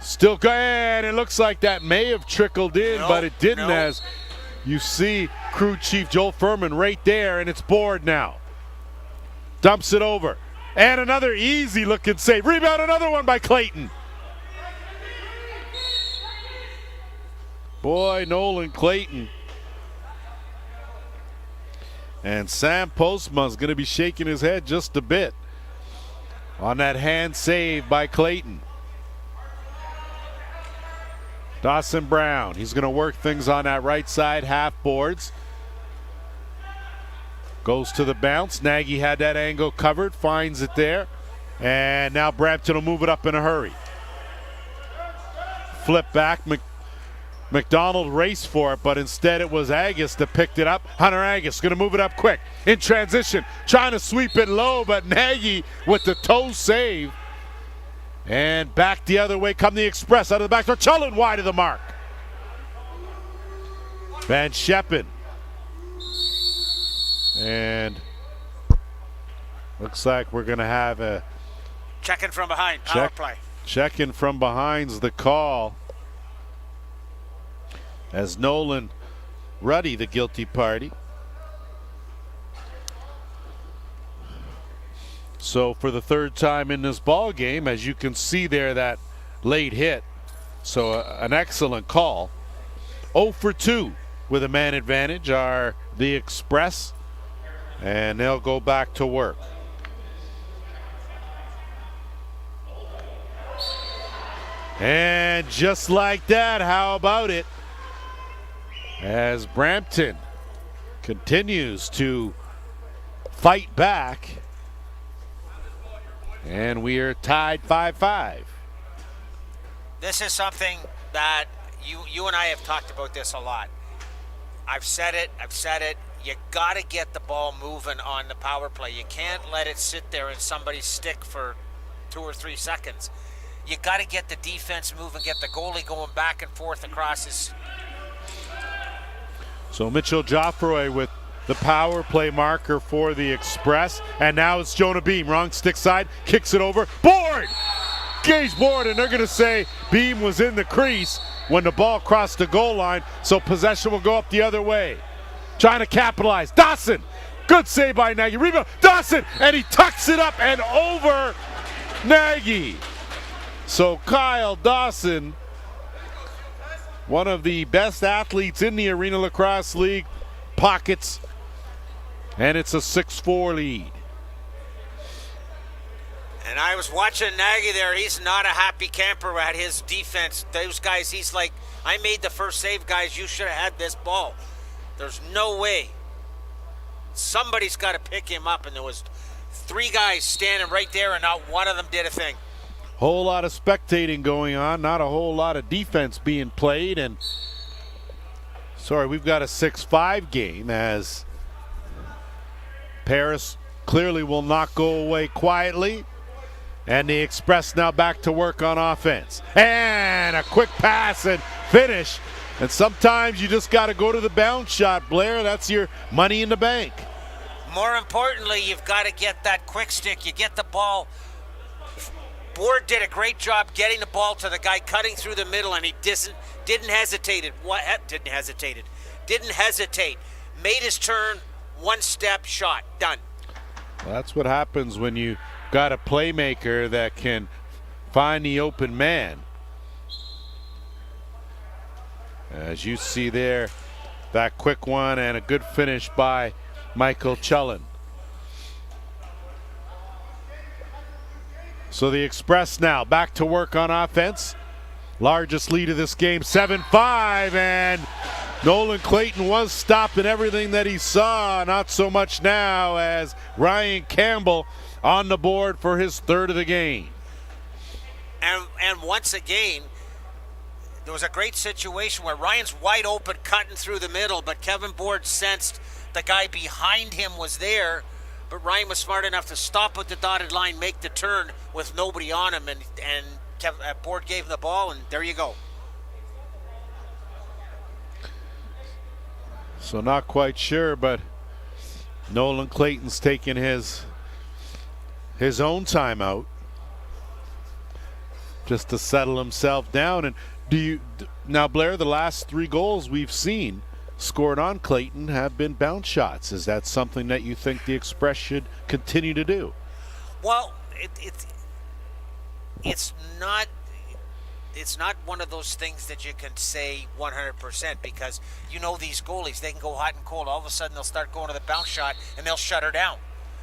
still going. It looks like that may have trickled in, but it didn't, as you see crew chief Joel Furman right there, and it's board now. Dumps it over. And another easy looking save. Rebound, another one by Clayton. Boy, Nolan Clayton. And Sam Postma's going to be shaking his head just a bit on that hand save by Clayton. Dawson Brown, he's going to work things on that right side, half boards. Goes to the bounce. Nagy had that angle covered, finds it there. And now Brampton will move it up in a hurry. Flip back. McDonald raced for it, but instead it was Agus that picked it up. Hunter Agus going to move it up quick. In transition, trying to sweep it low, but Nagy with the toe save. And back the other way come the Express out of the back door. Chullen wide of the mark. Van Scheppen. And looks like we're going to have a checking from behind, power play. Checking from behind's the call. As Nolan Ruddy, the guilty party. So for the third time in this ball game, as you can see there, that late hit. So an excellent call. 0 for 2 with a man advantage are the Express, and they'll go back to work. And just like that, how about it? As Brampton continues to fight back. And we are tied 5-5. This is something that you and I have talked about this a lot. I've said it. You got to get the ball moving on the power play. You can't let it sit there in somebody's stick for 2 or 3 seconds. You got to get the defense moving, get the goalie going back and forth across his. So Mitchell Joffroy with the power play marker for the Express. And now it's Jonah Beam, wrong stick side, kicks it over. Board! Gage board, and they're going to say Beam was in the crease when the ball crossed the goal line, so possession will go up the other way. Trying to capitalize. Dawson! Good save by Nagy. Rebound. Dawson! And he tucks it up and over Nagy. So Kyle Dawson, one of the best athletes in the Arena Lacrosse League, pockets, and it's a 6-4 lead. And I was watching Nagy there. He's not a happy camper at his defense. Those guys, he's like, I made the first save, guys. You should have had this ball. There's no way. Somebody's got to pick him up, and there was 3 guys standing right there, and not one of them did a thing. Whole lot of spectating going on, not a whole lot of defense being played, and sorry, we've got a 6-5 game as Paris clearly will not go away quietly, and the Express now back to work on offense. And a quick pass and finish, and sometimes you just got to go to the bounce shot, Blair. That's your money in the bank. More importantly, you've got to get that quick stick. You get the ball. Board did a great job getting the ball to the guy cutting through the middle, and he didn't hesitate. Didn't hesitate. Made his turn, 1 step, shot, done. Well, that's what happens when you got a playmaker that can find the open man. As you see there, that quick one and a good finish by Michael Chullen. So the Express now back to work on offense. Largest lead of this game, 7-5, and Nolan Clayton was stopping everything that he saw. Not so much now, as Ryan Campbell on the board for his 3rd of the game. And once again, there was a great situation where Ryan's wide open cutting through the middle, but Kevin Board sensed the guy behind him was there. But Ryan was smart enough to stop at the dotted line, make the turn with nobody on him, and Board gave him the ball, and there you go. So not quite sure, but Nolan Clayton's taking his own timeout just to settle himself down. And now, Blair, the last 3 goals we've seen scored on Clayton have been bounce shots. Is that something that you think the Express should continue to do? Well, it's not. it's not one of those things that you can say 100% because you know these goalies, they can go hot and cold. All of a sudden they'll start going to the bounce shot and they'll shut her down.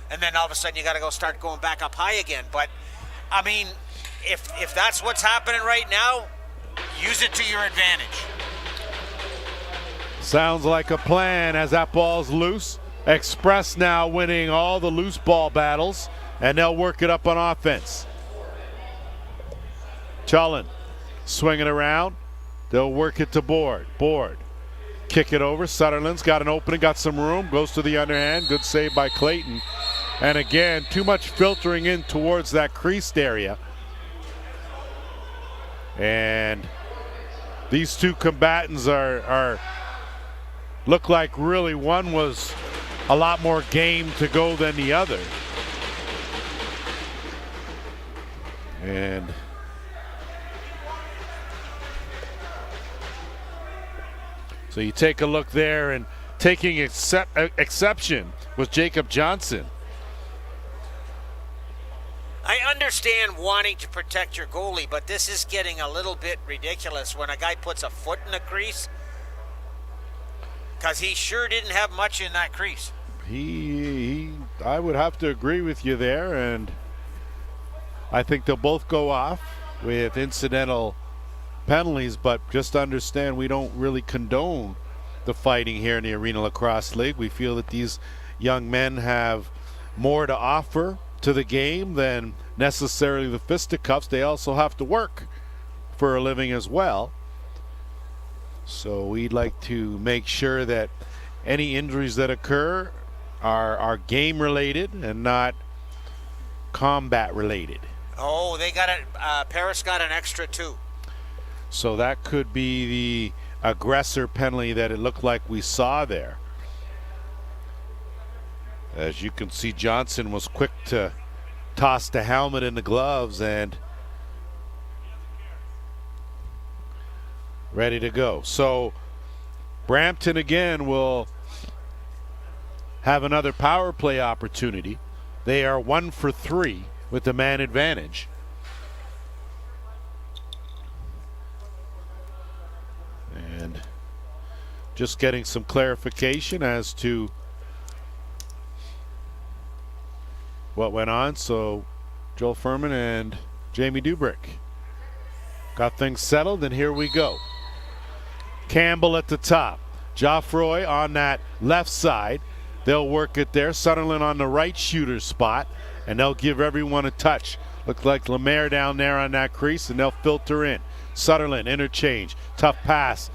And then all of a sudden you got to go start going back up high again. But, I mean, if that's what's happening right now, use it to your advantage. Sounds like a plan as that ball's loose. Express now winning all the loose ball battles, and they'll work it up on offense. Cullen swinging around. They'll work it to Board. Board. Kick it over. Sutherland's got an opening, got some room, goes to the underhand. Good save by Clayton. And again, too much filtering in towards that creased area. And these two combatants are look like really one was a lot more game to go than the other. And so you take a look there, and taking exception was Jacob Johnson. I understand wanting to protect your goalie, but this is getting a little bit ridiculous when a guy puts a foot in the crease, because he sure didn't have much in that crease. I would have to agree with you there, and I think they'll both go off with incidental penalties, but just understand we don't really condone the fighting here in the Arena Lacrosse League. We feel that these young men have more to offer to the game than necessarily the fisticuffs. They also have to work for a living as well. So we'd like to make sure that any injuries that occur are game related and not combat related. Oh, they got it. Paris got an extra 2. So that could be the aggressor penalty that it looked like we saw there. As you can see, Johnson was quick to toss the helmet and the gloves and ready to go. So Brampton again will have another power play opportunity. They are 1 for 3 with the man advantage. And just getting some clarification as to what went on. So Joel Furman and Jamie Dubrick got things settled, and here we go. Campbell at the top. Geoffroy on that left side. They'll work it there. Sutherland on the right shooter spot, and they'll give everyone a touch. Looks like Lemaire down there on that crease, and they'll filter in. Sutherland interchange. Tough pass.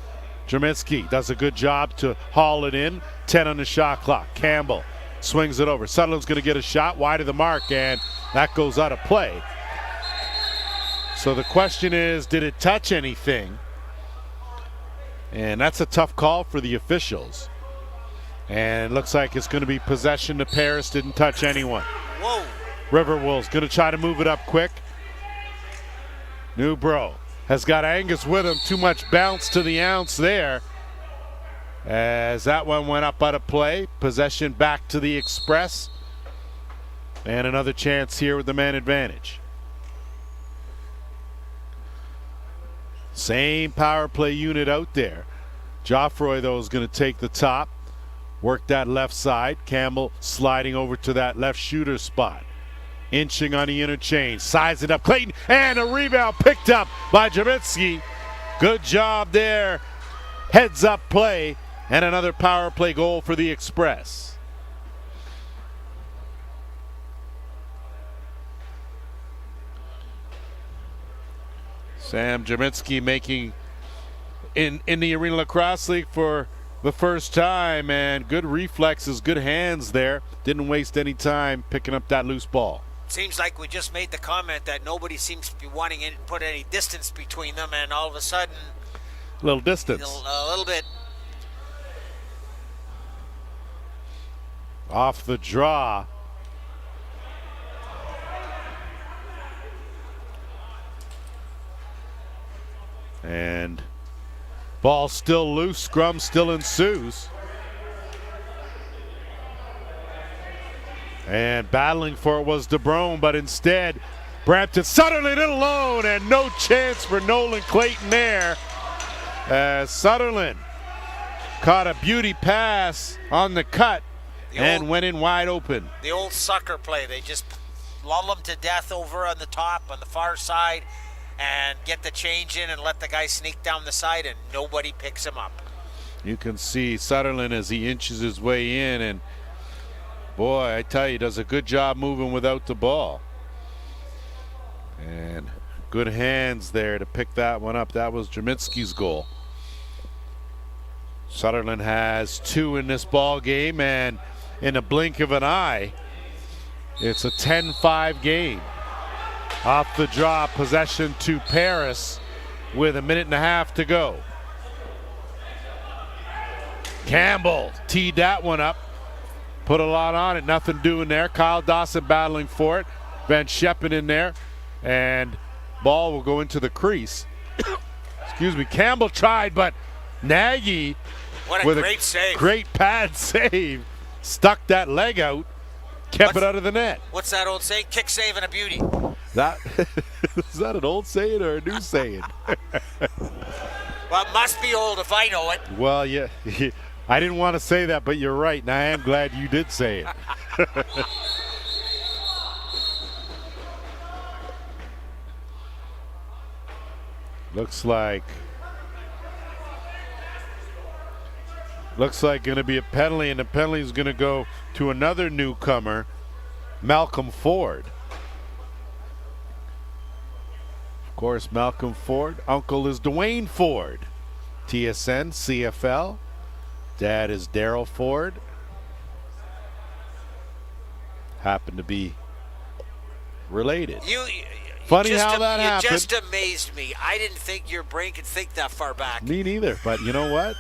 Jerminski does a good job to haul it in. 10 on the shot clock. Campbell swings it over. Sutherland's going to get a shot wide of the mark, and that goes out of play. So the question is, did it touch anything? And that's a tough call for the officials. And it looks like it's going to be possession to Paris. Didn't touch anyone. Whoa. Riverwolves going to try to move it up quick. Newbro has got Angus with him. Too much bounce to the ounce there, as that one went up out of play. Possession back to the Express. And another chance here with the man advantage. Same power play unit out there. Geoffroy, though, is going to take the top. Work that left side. Campbell sliding over to that left shooter spot. Inching on the interchange. Size it up. Clayton, and a rebound picked up by Jerminski. Good job there. Heads up play, and another power play goal for the Express. Sam Jerminski making in the Arena Lacrosse League for the first time, and good reflexes, good hands there. Didn't waste any time picking up that loose ball. Seems like we just made the comment that nobody seems to be wanting to put any distance between them, and all of a sudden, a little distance. A little bit. Off the draw. And ball still loose, scrum still ensues. And battling for it was DeBrome, but instead Brampton, Sutherland in alone, and no chance for Nolan Clayton there. As Sutherland caught a beauty pass on the cut and went in wide open. The old sucker play. They just lull them to death over on the top, on the far side, and get the change in and let the guy sneak down the side, and nobody picks him up. You can see Sutherland as he inches his way in, and boy, I tell you, does a good job moving without the ball. And good hands there to pick that one up. That was Jerminski's goal. Sutherland has 2 in this ball game, and in a blink of an eye, it's a 10-5 game. Off the draw, possession to Paris with 1.5 minutes to go. Campbell teed that one up, put a lot on it, nothing doing there. Kyle Dawson battling for it. Van Scheppen in there, and ball will go into the crease. Excuse me. Campbell tried, but Nagy, with great save. Great pad save, stuck that leg out, kept it out of the net. What's that old saying? Kick, save, and a beauty. That is that an old saying or a new saying? Well, it must be old if I know it. Well, yeah, I didn't want to say that, but you're right, and I am glad you did say it. Looks like going to be a penalty, and the penalty is going to go to another newcomer, Malcolm Ford. Of course, Malcolm Ford, uncle is Dwayne Ford, TSN, CFL. Dad is Daryl Ford. Happen to be related. Funny how that happened. You just amazed me. I didn't think your brain could think that far back. Me neither, but you know what?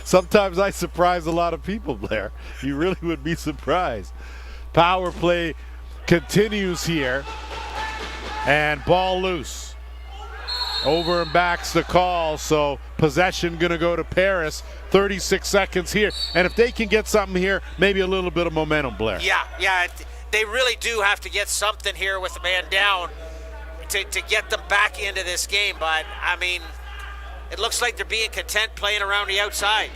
Sometimes I surprise a lot of people, Blair. You really would be surprised. Power play continues here, and ball loose. Over and back's the call, so possession going to go to Paris. 36 seconds here, and if they can get something here, maybe a little bit of momentum, Blair. Yeah, they really do have to get something here with the man down to get them back into this game, but I mean, it looks like they're being content playing around the outside.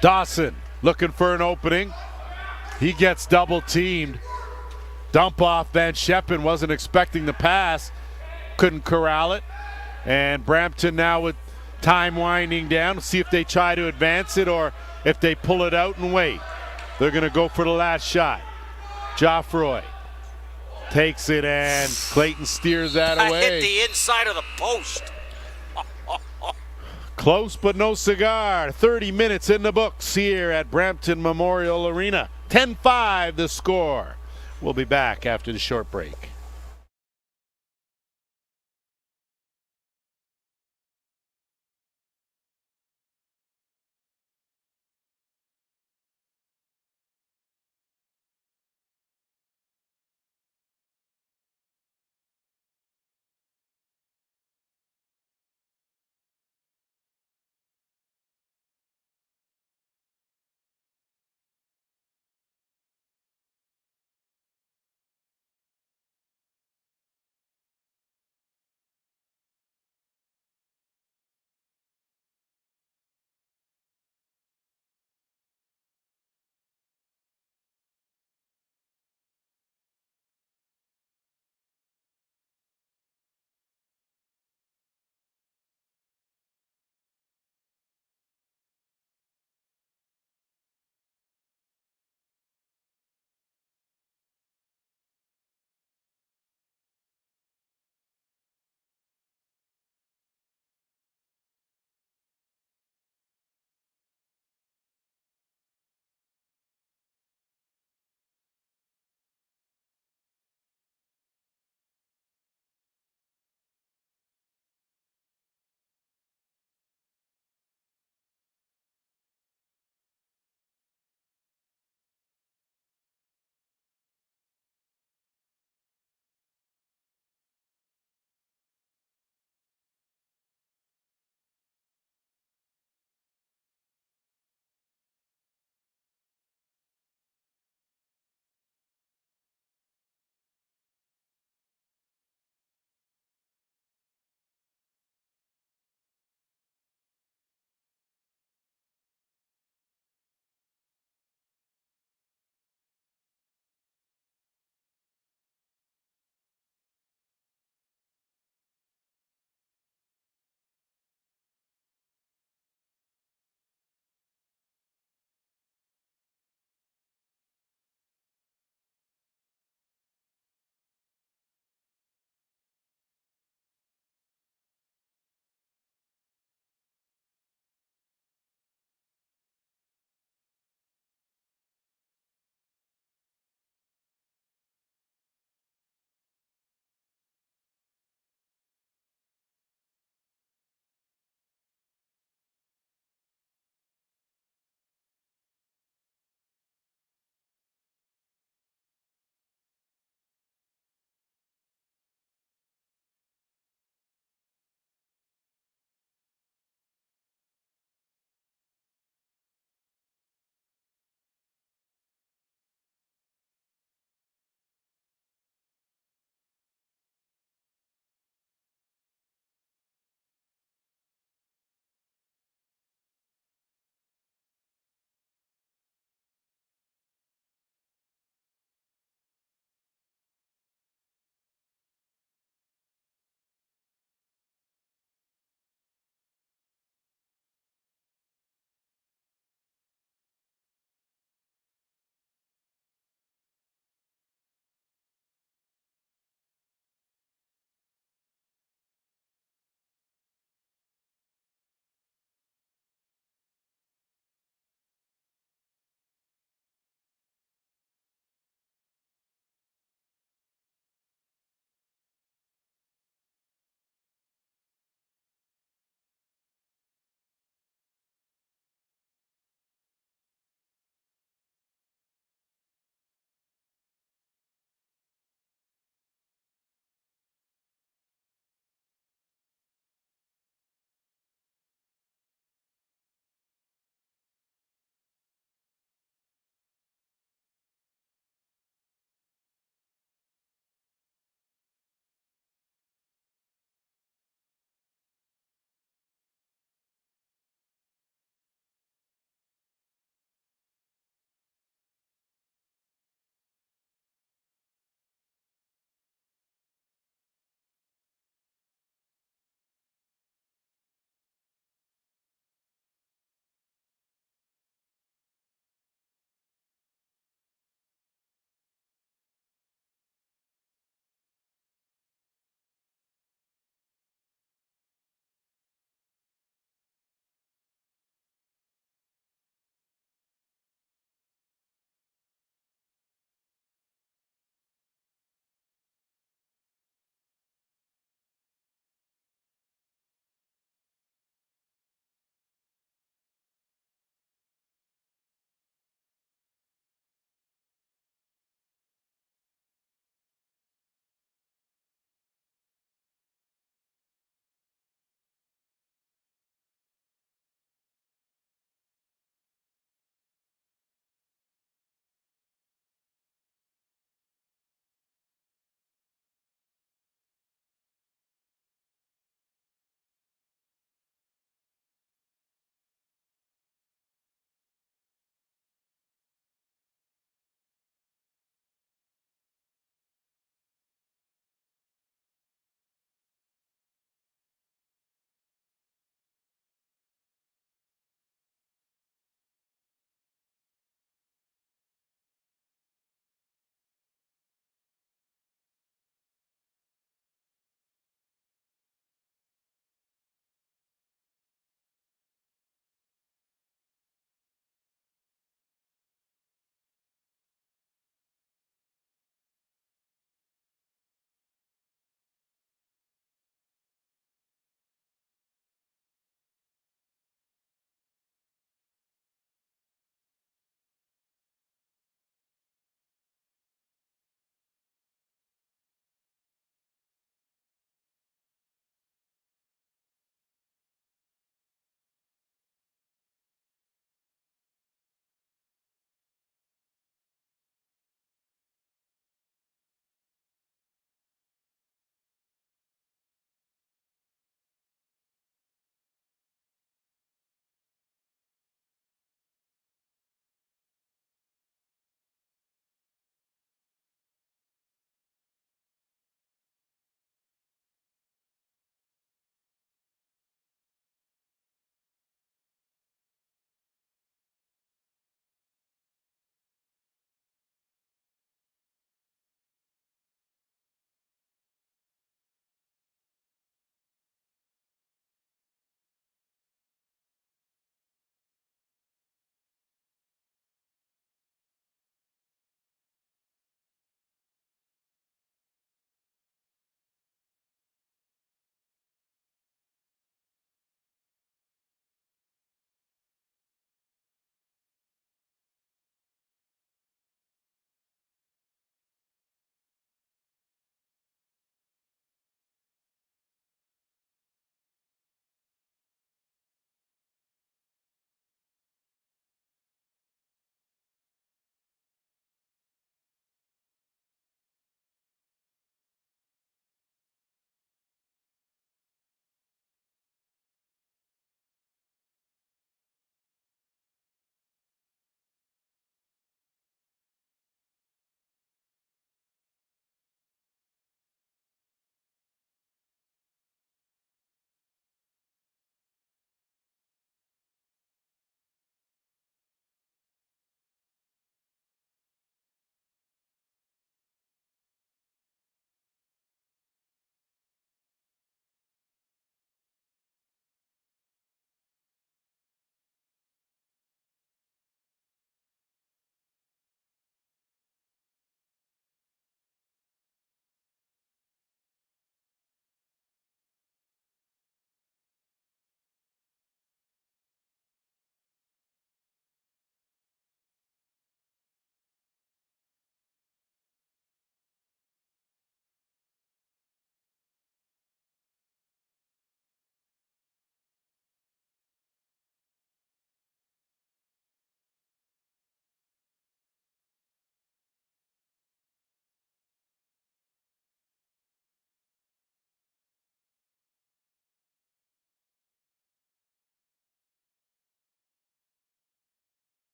Dawson looking for an opening. He gets double teamed. Dump off. Van Scheppen wasn't expecting the pass, couldn't corral it. And Brampton now with time winding down. See if they try to advance it or if they pull it out and wait. They're going to go for the last shot. Geoffroy takes it, and Clayton steers that away. Hit the inside of the post. Close but no cigar. 30 minutes in the books here at Brampton Memorial Arena. 10-5 the score. We'll be back after the short break.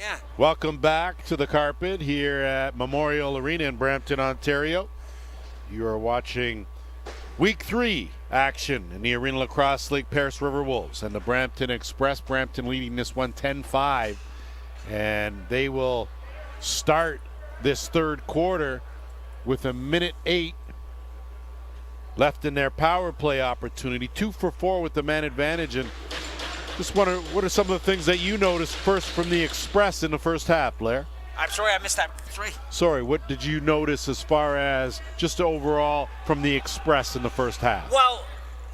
Yeah. Welcome back to the carpet here at Memorial Arena in Brampton, Ontario. You are watching Week 3 action in the Arena Lacrosse League. Paris Riverwolves and the Brampton Express. Brampton leading this one 10-5. And they will start this third quarter with 1:08 left in their power play opportunity. 2 for 4 with the man advantage. And just wonder, what are some of the things that you noticed first from the Express in the first half, Blair? I'm sorry I missed that. Sorry, what did you notice as far as just overall from the Express in the first half? Well,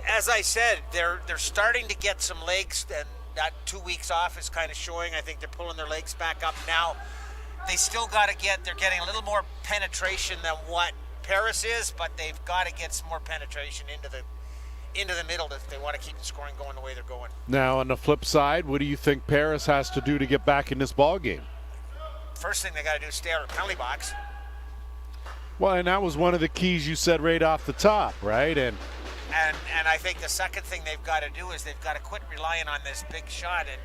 as I said, they're starting to get some legs, and that 2 weeks off is kind of showing. I think they're pulling their legs back up now. They still got to they're getting a little more penetration than what Paris is, but they've got to get some more penetration into the middle if they want to keep the scoring going the way they're going. Now, on the flip side, what do you think Paris has to do to get back in this ball game? First thing they got to do is stay out of the penalty box. Well, and that was one of the keys you said right off the top, right? And I think the second thing they've got to do is they've got to quit relying on this big shot and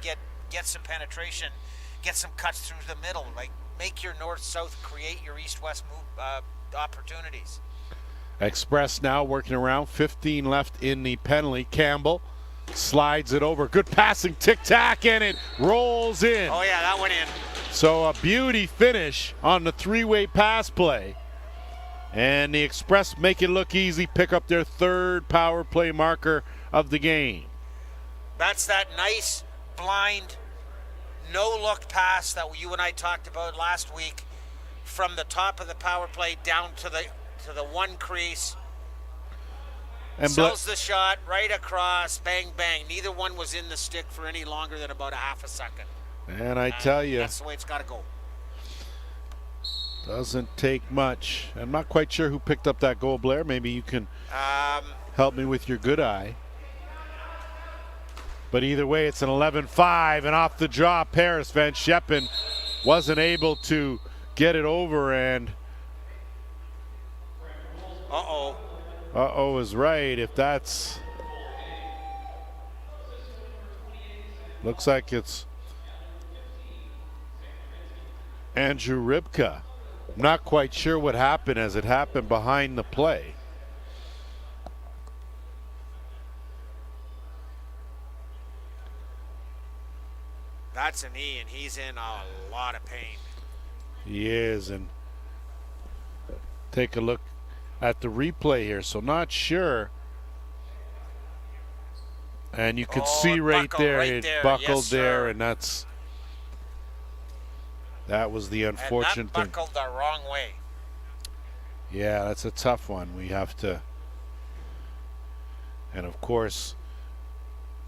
get some penetration, get some cuts through the middle, like make your north-south, create your east-west move opportunities. Express now working around, 15 left in the penalty. Campbell slides it over. Good passing, tic-tac, and it rolls in. Oh, yeah, that went in. So a beauty finish on the three-way pass play. And the Express make it look easy, pick up their third power play marker of the game. That's that nice, blind, no-look pass that you and I talked about last week from the top of the power play down to the one crease, and sells the shot right across, bang, bang. Neither one was in the stick for any longer than about a half a second. And I tell you, that's the way it's got to go. Doesn't take much. I'm not quite sure who picked up that goal, Blair. Maybe you can help me with your good eye. But either way, it's an 11-5, and off the draw, Paris Van Scheppen wasn't able to get it over, and Uh-oh is right. If that's... Looks like it's Andrew Rybka. I'm not quite sure what happened, as it happened behind the play. That's a knee, and he's in a lot of pain. He is, and take a look at the replay here, so not sure. And you can see right there, it buckled there, and that was the unfortunate thing. That buckled the wrong way. Yeah, that's a tough one. We have to, and of course,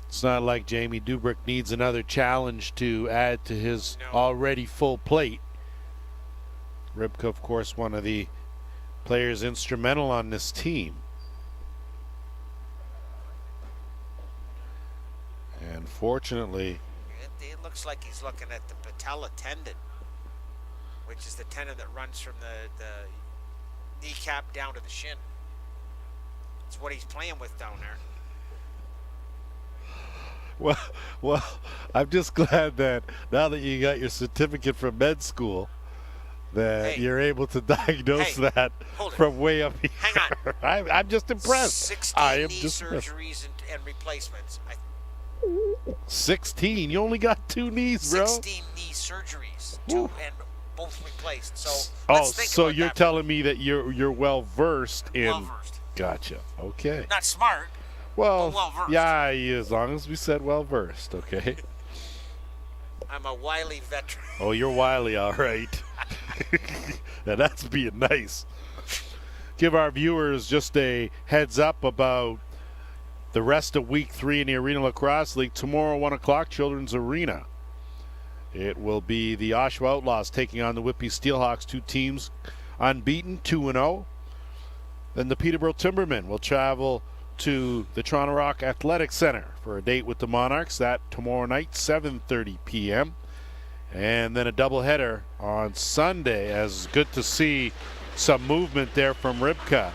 it's not like Jamie Dubrick needs another challenge to add to his already full plate. Rybka, of course, one of the players instrumental on this team. And fortunately, it looks like he's looking at the patella tendon, which is the tendon that runs from the kneecap down to the shin. It's what he's playing with down there. Well, I'm just glad that now that you got your certificate from med school, that you're able to diagnose that from way up here. Hang on. I'm just impressed. 16 knee surgeries and replacements. 16? You only got 2 knees, bro. 16 knee surgeries, 2 and both replaced. So so you're telling me that you're well versed in. Well versed. Gotcha. Okay. Not smart. Well versed. Yeah, as long as we said well versed, okay. I'm a wily veteran. Oh, you're wily, all right. Now that's being nice. Give our viewers just a heads up about the rest of Week 3 in the Arena Lacrosse League. Tomorrow, 1 o'clock, Children's Arena. It will be the Oshawa Outlaws taking on the Whitby Steelhawks, 2 teams unbeaten, 2-0. Then the Peterborough Timbermen will travel to the Toronto Rock Athletic Center for a date with the Monarchs. That tomorrow night, 7:30 p.m. And then a doubleheader on Sunday, as good to see some movement there from Rybka.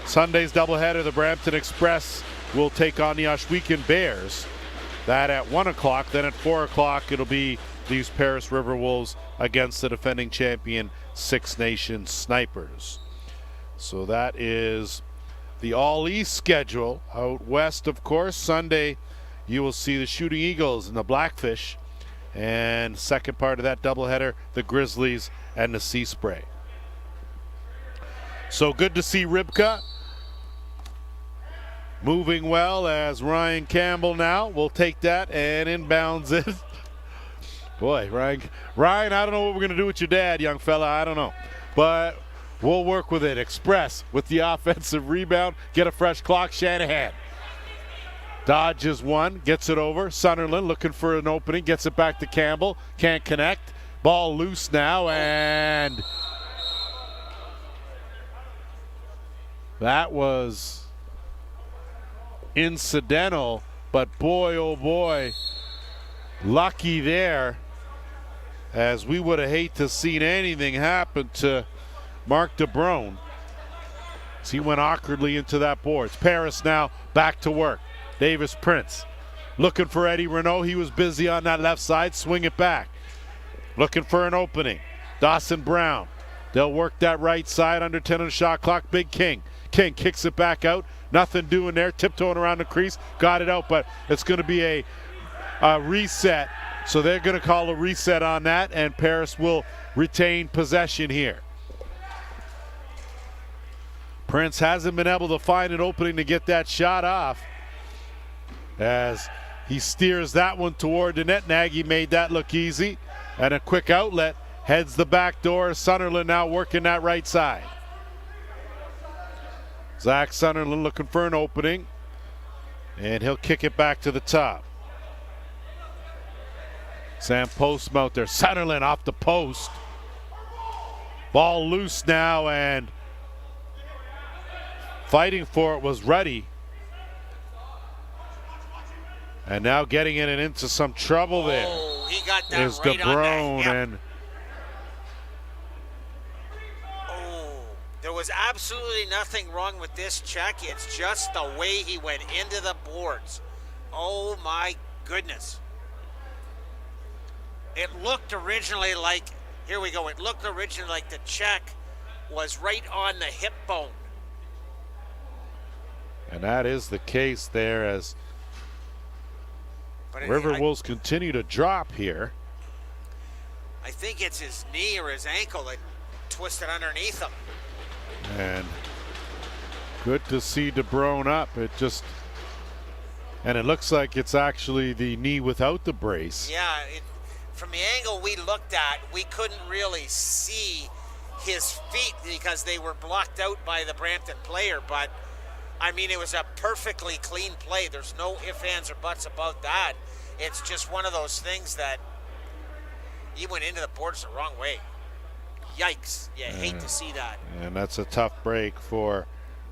Sunday's doubleheader, the Brampton Express will take on the Ohsweken Bears. That at 1 o'clock. Then at 4 o'clock, it'll be these Paris Riverwolves against the defending champion Six Nations Snipers. So that is the All-East schedule. Out west, of course, Sunday you will see the Shooting Eagles and the Blackfish. And second part of that doubleheader, the Grizzlies and the Sea Spray. So good to see Ribka moving well as Ryan Campbell now will take that and inbounds it. Boy, Ryan, I don't know what we're going to do with your dad, young fella. I don't know. But we'll work with it. Express with the offensive rebound. Get a fresh clock. Shanahan dodges one, gets it over. Sunderland looking for an opening, gets it back to Campbell. Can't connect. Ball loose now, and that was incidental, but boy, oh boy, lucky there, as we would have hated to seen anything happen to Mark DeBrone as he went awkwardly into that boards. Paris now back to work. Davis Prince looking for Eddie Renault. He was busy on that left side. Swing it back. Looking for an opening. Dawson Brown. They'll work that right side under 10 on the shot clock. Big King. King kicks it back out. Nothing doing there. Tiptoeing around the crease. Got it out, but it's going to be a reset. So they're going to call a reset on that, and Paris will retain possession here. Prince hasn't been able to find an opening to get that shot off as he steers that one toward the net. Nagy made that look easy, and a quick outlet heads the back door. Sunderland now working that right side. Zach Sunderland looking for an opening, and he'll kick it back to the top. Sam Postma out there. Sunderland off the post. Ball loose now, and fighting for it was Ruddy. And now getting in and into some trouble there. Oh, he got that is right DeBrone, on that. and there was absolutely nothing wrong with this check. It's just the way he went into the boards. Oh my goodness. It looked originally like, here we go, it looked originally like the check was right on the hip bone. And that is the case there as Riverwolves continue to drop here. I think it's his knee or his ankle that twisted underneath him. And good to see DeBrone up. And it looks like it's actually the knee without the brace. Yeah, from the angle we looked at, we couldn't really see his feet because they were blocked out by the Brampton player, but I mean, it was a perfectly clean play. There's no ifs, ands, or buts about that. It's just one of those things that he went into the boards the wrong way. Yikes. You hate to see that. And that's a tough break for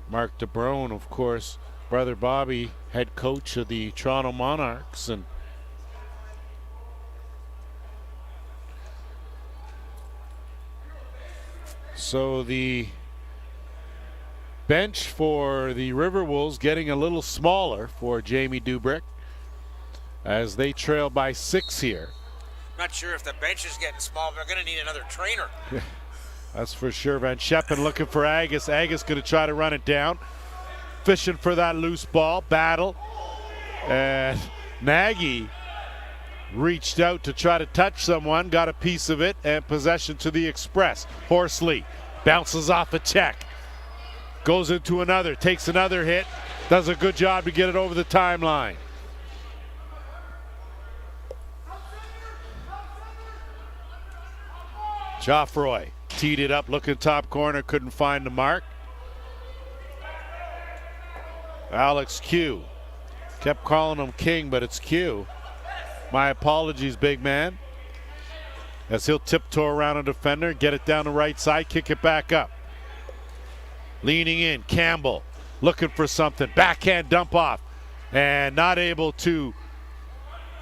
Mark DeBrone, of course. Brother Bobby, head coach of the Toronto Monarchs. And so the bench for the Riverwolves getting a little smaller for Jamie Dubrick as they trail by 6 here. Not sure if the bench is getting small. They're going to need another trainer. That's for sure. Van Scheppen looking for Agus. Agus going to try to run it down. Fishing for that loose ball. Battle. And Nagy reached out to try to touch someone. Got a piece of it. And possession to the Express. Horsley bounces off a check. Goes into another. Takes another hit. Does a good job to get it over the timeline. Joffroy teed it up, looking top corner, couldn't find the mark. Alex Q. Kept calling him King, but it's Q. My apologies, big man. As he'll tiptoe around a defender, get it down the right side, kick it back up. Leaning in, Campbell looking for something. Backhand dump off. And not able to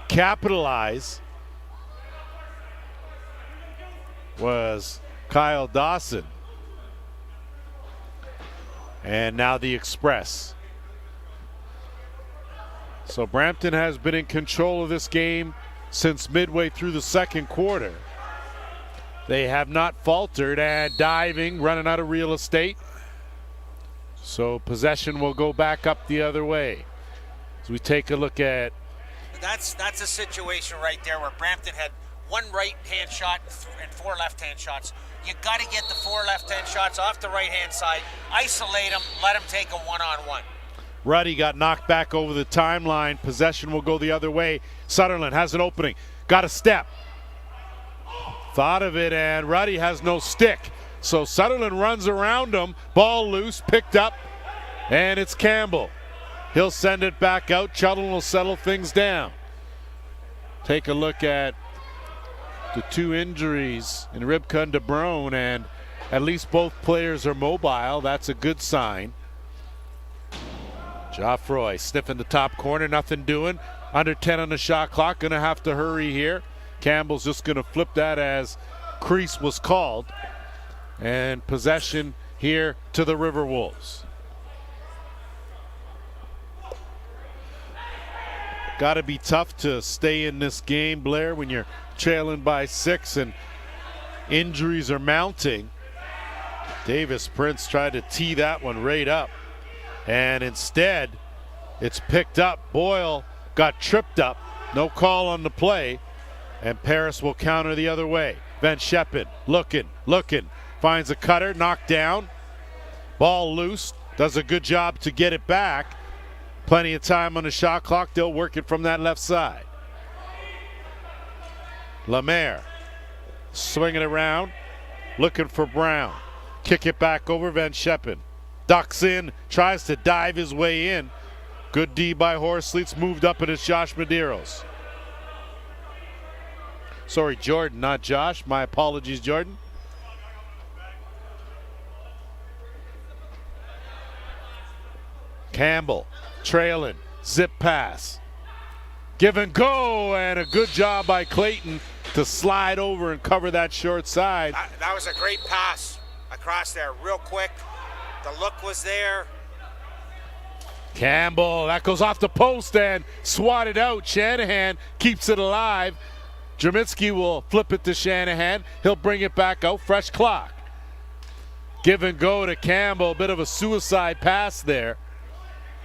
capitalize was Kyle Dawson. And now the Express. So Brampton has been in control of this game since midway through the second quarter. They have not faltered, and diving, running out of real estate. So possession will go back up the other way. As we take a look at... That's a situation right there where Brampton had one right-hand shot and 4 left-hand shots. You got to get the 4 left-hand shots off the right-hand side, isolate them, let them take a one-on-one. Ruddy got knocked back over the timeline. Possession will go the other way. Sutherland has an opening. Got a step. Thought of it, and Ruddy has no stick. So Sutherland runs around him. Ball loose, picked up, and it's Campbell. He'll send it back out. Chuddle will settle things down. Take a look at the 2 injuries in Ribka and DeBrone, and at least both players are mobile. That's a good sign. Geoffroy sniffing the top corner, nothing doing. Under 10 on the shot clock, gonna have to hurry here. Campbell's just gonna flip that as crease was called. And possession here to the Riverwolves. Got to be tough to stay in this game, Blair, when you're trailing by 6 and injuries are mounting. Davis Prince tried to tee that one right up, and instead it's picked up. Boyle got tripped up. No call on the play, and Paris will counter the other way. Van Scheppen looking, finds a cutter, knocked down. Ball loose, does a good job to get it back. Plenty of time on the shot clock. They'll work it from that left side. Lemaire swinging around, looking for Brown. Kick it back over. Van Scheppen ducks in, tries to dive his way in. Good D by Horsleets. Moved up, and it's Josh Medeiros. Sorry, Jordan, not Josh. My apologies, Jordan. Campbell trailing, zip pass. Give and go, and a good job by Clayton to slide over and cover that short side. That was a great pass across there, real quick. The look was there. Campbell, that goes off the post and swatted out. Shanahan keeps it alive. Jerminski will flip it to Shanahan. He'll bring it back out. Fresh clock. Give and go to Campbell. Bit of a suicide pass there.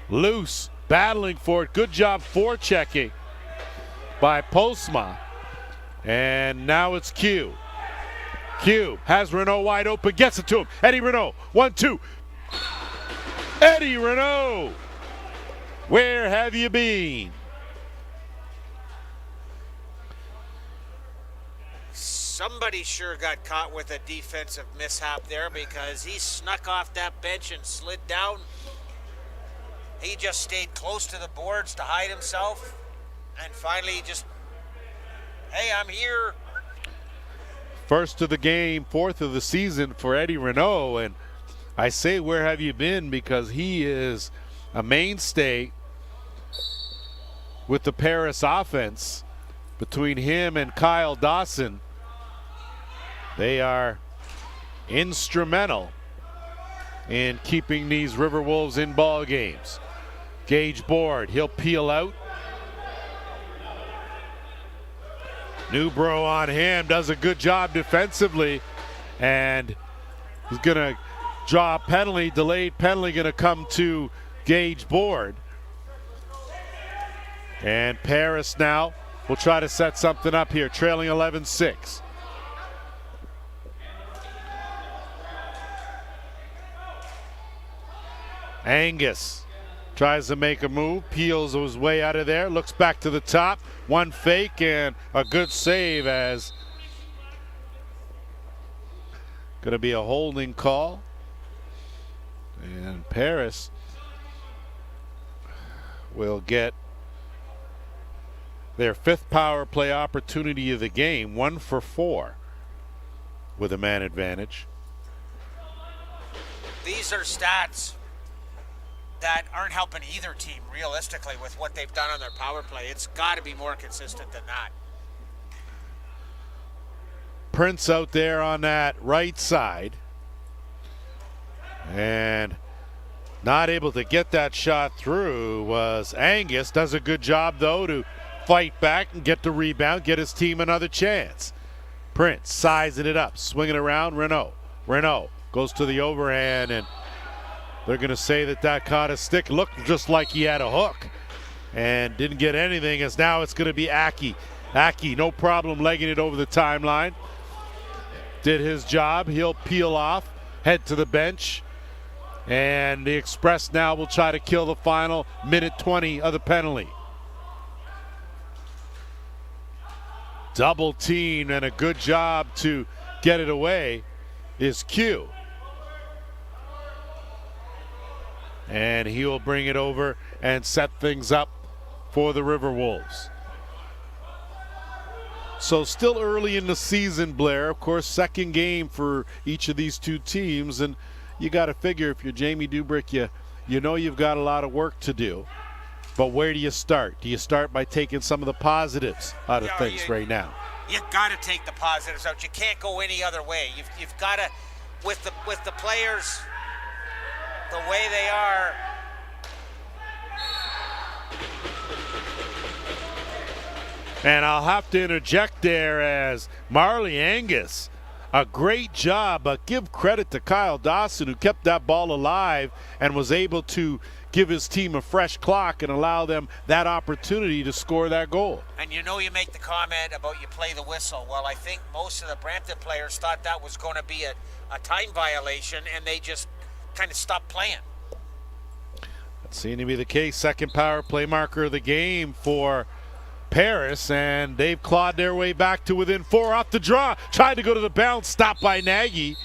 Loose, battling for it. Good job forechecking by Postma. And now it's Q. Q has Renault wide open, gets it to him. Eddie Renault, 1-2. Eddie Renault, where have you been? Somebody sure got caught with a defensive mishap there, because he snuck off that bench and slid down. He just stayed close to the boards to hide himself, and finally just, hey, I'm here. First of the game, 4th of the season for Eddie Renault, and I say where have you been because he is a mainstay with the Paris offense. Between him and Kyle Dawson, they are instrumental in keeping these Riverwolves in ball games. Gage Board, he'll peel out. Newbro on him, does a good job defensively, and he's gonna draw a penalty. Delayed penalty gonna come to Gage Board. And Paris now will try to set something up here, trailing 11-6. Angus tries to make a move, peels his way out of there, looks back to the top, one fake and a good save, as gonna be a holding call. And Paris will get their 5th power play opportunity of the game, 1 for 4 with a man advantage. These are stats that aren't helping either team realistically with what they've done on their power play. It's got to be more consistent than that. Prince out there on that right side, and not able to get that shot through was Angus. Does a good job though to fight back and get the rebound, get his team another chance. Prince sizing it up, swinging around. Renault goes to the overhand, and they're going to say that caught a stick. Looked just like he had a hook and didn't get anything, as now it's going to be Aki. Aki, no problem legging it over the timeline. Did his job. He'll peel off, head to the bench, and the Express now will try to kill the final minute 20 of the penalty. Double team, and a good job to get it away is Q. And he will bring it over and set things up for the Riverwolves. So still early in the season, Blair. Of course, second game for each of these two teams, and you got to figure if you're Jamie Dubrick, you know you've got a lot of work to do. But where do you start? Do you start by taking some of the positives out of things right now? You got to take the positives out. You can't go any other way. You've got to, with the players the way they are. And I'll have to interject there as Marley Angus, a great job, but give credit to Kyle Dawson, who kept that ball alive and was able to give his team a fresh clock and allow them that opportunity to score that goal. And you make the comment about you play the whistle. Well, I think most of the Brampton players thought that was going to be a time violation, and they just kind of stopped playing. That seemed to be the case. Second power play marker of the game for Paris, and they've clawed their way back to within 4 off the draw. Tried to go to the bounce, stopped by Nagy.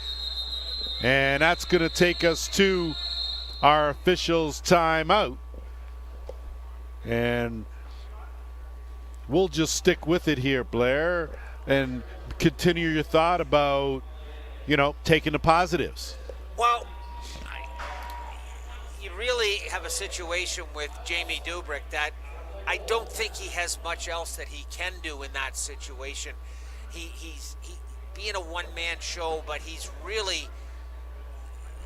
And that's going to take us to our officials' timeout. And we'll just stick with it here, Blair, and continue your thought about, taking the positives. Well, you really have a situation with Jamie Dubrick that I don't think he has much else that he can do in that situation. He's being a one-man show, but he's really,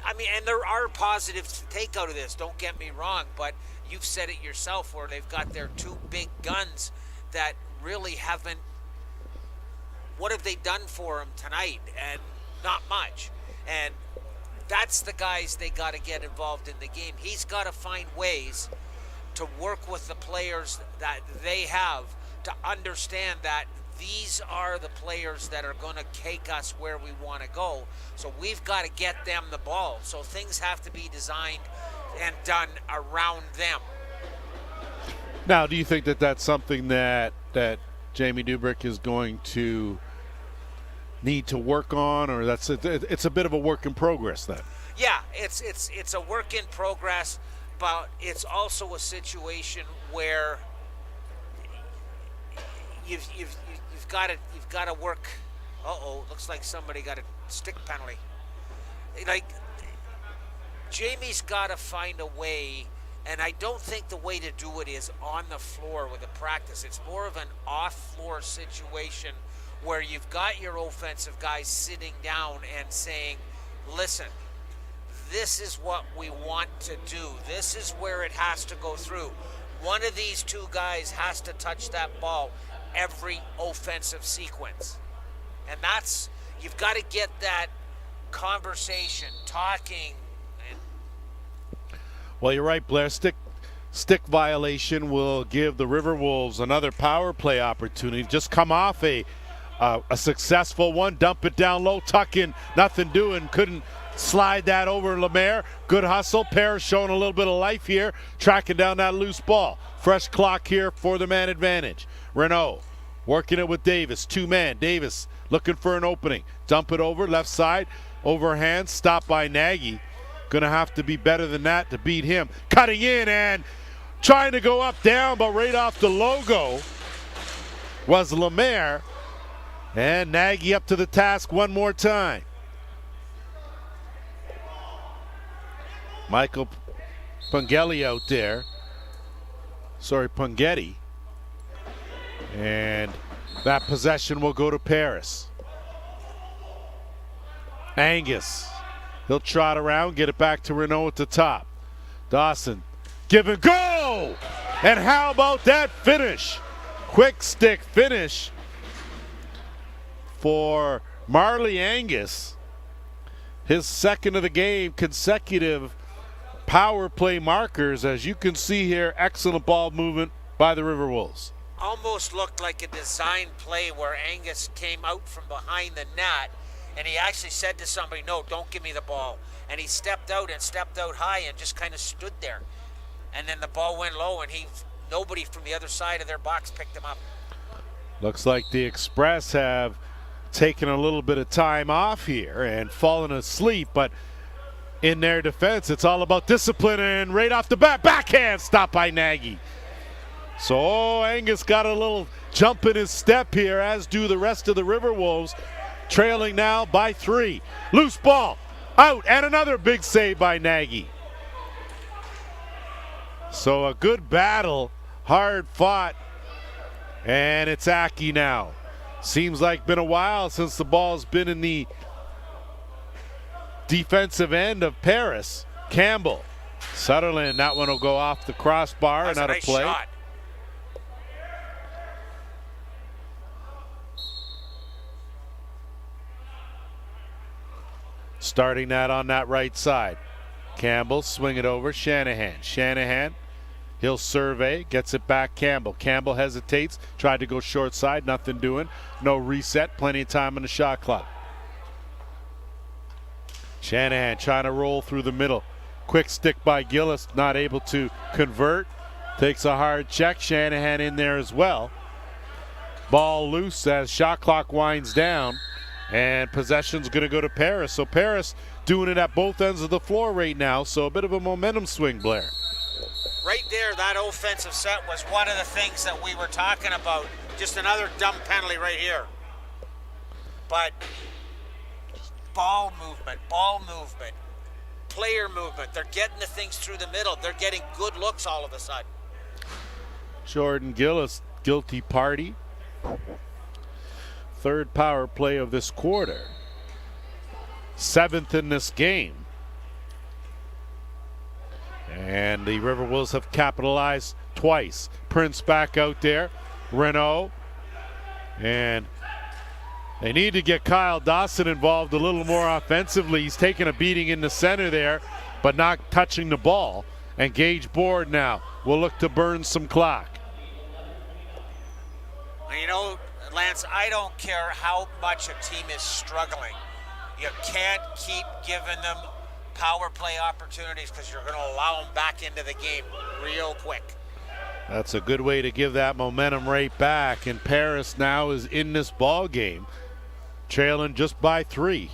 and there are positives to take out of this, don't get me wrong, but you've said it yourself where they've got their two big guns that really haven't, what have they done for him tonight? And not much. And that's the guys they got to get involved in the game. He's got to find ways to work with the players that they have to understand that these are the players that are going to take us where we want to go. So we've got to get them the ball. So things have to be designed and done around them. Now, do you think that that's something that Jamie Dubrick is going to need to work on, or it's a bit of a work in progress then? Yeah, it's a work in progress. But it's also a situation where you've got to work. Looks like somebody got a stick penalty. Like, Jamie's got to find a way, and I don't think the way to do it is on the floor with a practice. It's more of an off-floor situation where you've got your offensive guys sitting down and saying, listen, this is what we want to do. This is where it has to go through. One of these two guys has to touch that ball every offensive sequence. And that's, you've got to get that conversation, talking. Well, you're right, Blair. Stick violation will give the Riverwolves another power play opportunity. Just come off a successful one, dump it down low, tuck in, nothing doing, couldn't slide that over Lemaire. Good hustle. Paris showing a little bit of life here, tracking down that loose ball. Fresh clock here for the man advantage. Renault working it with Davis. Two man. Davis looking for an opening. Dump it over left side. Overhand. Stopped by Nagy. Going to have to be better than that to beat him. Cutting in and trying to go up down, but right off the logo was Lemaire. And Nagy up to the task one more time. Michael Pungelli out there. Sorry, Pungetti. And that possession will go to Paris. Angus. He'll trot around, get it back to Renault at the top. Dawson, give and go! And how about that finish? Quick stick finish for Marley Angus. His second of the game, consecutive power play markers. As you can see here, excellent ball movement by the Riverwolves. Almost looked like a design play where Angus came out from behind the net, and he actually said to somebody, no, don't give me the ball. And he stepped out high and just kind of stood there. And then the ball went low, and nobody from the other side of their box picked him up. Looks like the Express have taken a little bit of time off here and fallen asleep, but in their defense, it's all about discipline, and right off the bat, backhand stop by Nagy. So Angus got a little jump in his step here, as do the rest of the Riverwolves, trailing now by 3. Loose ball, out, and another big save by Nagy. So a good battle, hard fought, and it's Aki now. Seems like been a while since the ball's been in the defensive end of Paris. Campbell, Sutherland, that one will go off the crossbar and out of play. Shot. Starting that on that right side. Campbell, swing it over, Shanahan, he'll survey, gets it back, Campbell hesitates, tried to go short side, nothing doing, no reset, plenty of time on the shot clock. Shanahan trying to roll through the middle. Quick stick by Gillis, not able to convert. Takes a hard check, Shanahan in there as well. Ball loose as shot clock winds down, and possession's going to go to Paris. So Paris doing it at both ends of the floor right now, so a bit of a momentum swing, Blair. Right there, that offensive set was one of the things that we were talking about. Just another dumb penalty right here. But ball movement, player movement. They're getting the things through the middle. They're getting good looks all of a sudden. Jordan Gillis, guilty party. Third power play of this quarter. 7th in this game. And the Riverwolves have capitalized twice. Prince back out there. Renault. And they need to get Kyle Dawson involved a little more offensively. He's taking a beating in the center there, but not touching the ball. And Gage Board now will look to burn some clock. You know, Lance, I don't care how much a team is struggling. You can't keep giving them power play opportunities because you're going to allow them back into the game real quick. That's a good way to give that momentum right back. And Paris now is in this ball game, trailing just by 3.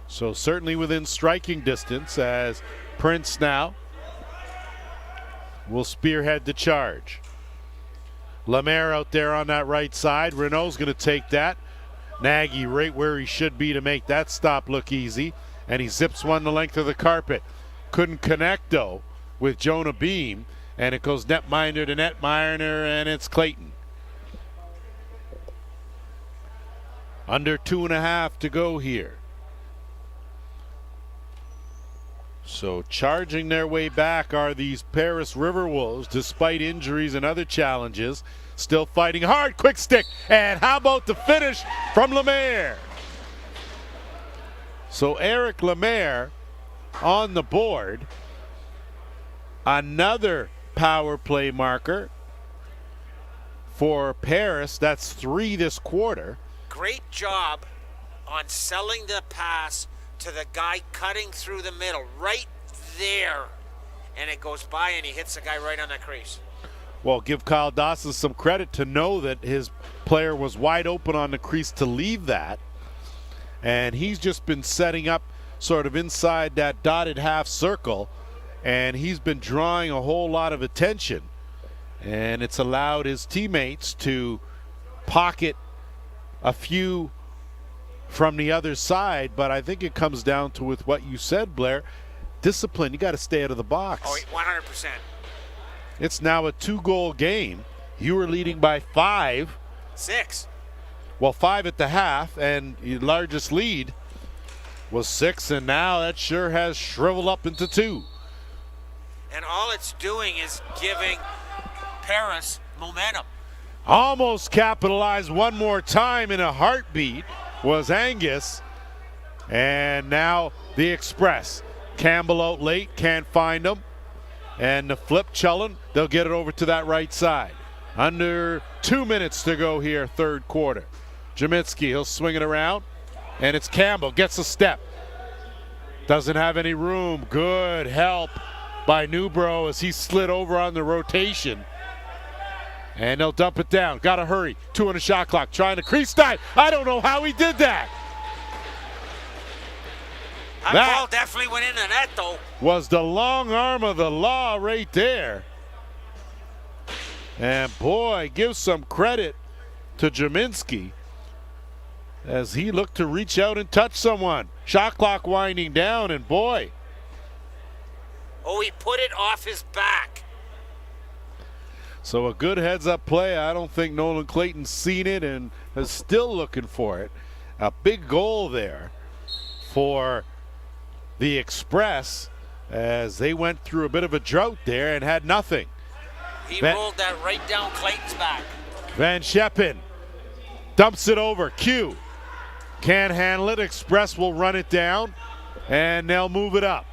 So certainly within striking distance, as Prince now will spearhead the charge. Lemaire out there on that right side. Renault's going to take that. Nagy right where he should be to make that stop look easy. And he zips one the length of the carpet. Couldn't connect though with Jonah Beam. And it goes netminder to netminder, and it's Clayton. Under 2.5 to go here. So charging their way back are these Paris Riverwolves, despite injuries and other challenges. Still fighting hard. Quick stick. And how about the finish from Lemaire? So Eric Lemaire on the board. Another power play marker for Paris. That's 3 this quarter. Great job on selling the pass to the guy cutting through the middle, right there. And it goes by and he hits the guy right on that crease. Well, give Kyle Dawson some credit to know that his player was wide open on the crease to leave that. And he's just been setting up sort of inside that dotted half circle. And he's been drawing a whole lot of attention. And it's allowed his teammates to pocket a few from the other side. But I think it comes down to with what you said, Blair. Discipline, you got to stay out of the box. Oh, 100%. It's now a 2-goal game. You were leading by 5. 6. Well, 5 at the half, and your largest lead was 6, and now that sure has shriveled up into 2. And all it's doing is giving Paris momentum. Almost capitalized one more time in a heartbeat was Angus. And now the Express. Campbell out late, can't find him. And the flip, Chullen, they'll get it over to that right side. Under 2 minutes to go here, third quarter. Jaminski, he'll swing it around. And it's Campbell, gets a step. Doesn't have any room. Good help by Newbro as he slid over on the rotation. And they'll dump it down. Got to hurry. 2 on the shot clock. Trying to crease dive. I don't know how he did that. That ball definitely went in the net, though. Was the long arm of the law right there. And boy, give some credit to Jaminski as he looked to reach out and touch someone. Shot clock winding down, and boy. Oh, he put it off his back. So a good heads-up play. I don't think Nolan Clayton's seen it and is still looking for it. A big goal there for the Express as they went through a bit of a drought there and had nothing. He rolled that right down Clayton's back. Van Scheppen dumps it over. Q can't handle it. Express will run it down and they'll move it up.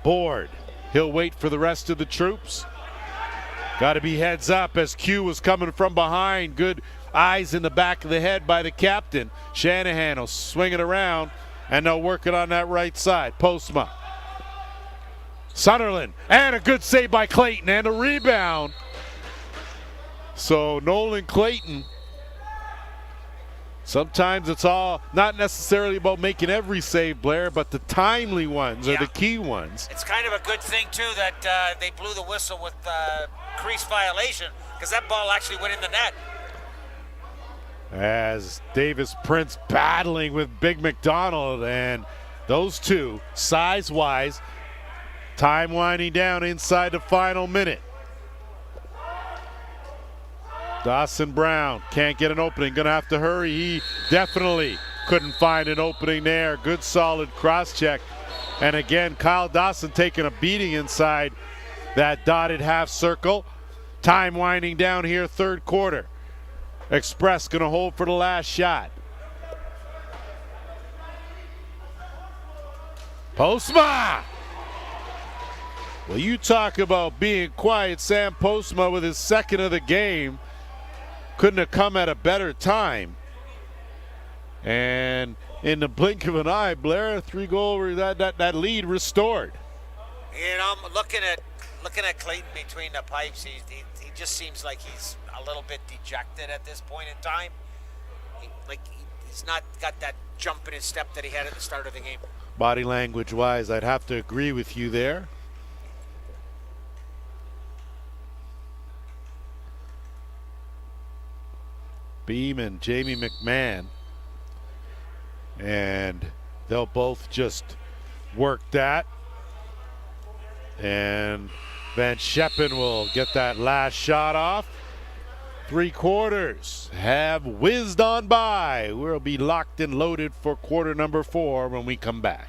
Board. He'll wait for the rest of the troops. Got to be heads up as Q was coming from behind. Good eyes in the back of the head by the captain. Shanahan will swing it around and they'll work it on that right side. Postma. Sunderland, and a good save by Clayton and a rebound. So Nolan Clayton, sometimes it's all not necessarily about making every save, Blair, but the timely ones are the key ones. It's kind of a good thing, too, that they blew the whistle with crease violation because that ball actually went in the net. As Davis Prince battling with Big McDonald, and those two, size-wise, time winding down inside the final minute. Dawson Brown can't get an opening, gonna have to hurry. He definitely couldn't find an opening there. Good solid cross check. And again, Kyle Dawson taking a beating inside that dotted half circle. Time winding down here, third quarter. Express gonna hold for the last shot. Postma! Well, you talk about being quiet. Sam Postma with his second of the game. Couldn't have come at a better time. And in the blink of an eye, Blair, 3-goal, that lead restored. You know, I'm looking at Clayton between the pipes. He just seems like he's a little bit dejected at this point in time. He's not got that jump in his step that he had at the start of the game. Body language-wise, I'd have to agree with you there. Beam and Jamie McMahon, and they'll both just work that, and Van Scheppen will get that last shot off. 3 quarters have whizzed on by. We'll be locked and loaded for quarter number 4 when we come back.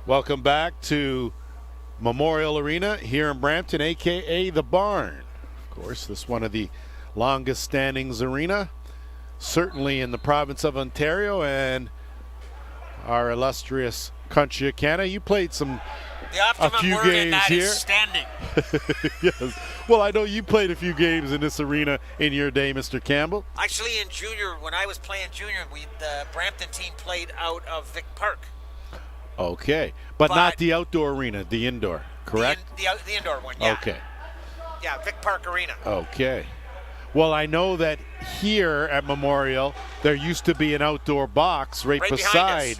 Welcome back to Memorial Arena here in Brampton, a.k.a. The Barn. Of course, this is one of the longest standings arena, certainly in the province of Ontario and our illustrious country of Canada. You played a few games here. Standing. Yes. Well, I know you played a few games in this arena in your day, Mr. Campbell. Actually, in junior, when I was playing junior, the Brampton team played out of Vic Park. Okay, but not the outdoor arena, the indoor, correct? The indoor one, yeah. Okay. Yeah, Vic Park Arena. Okay. Well, I know that here at Memorial, there used to be an outdoor box right beside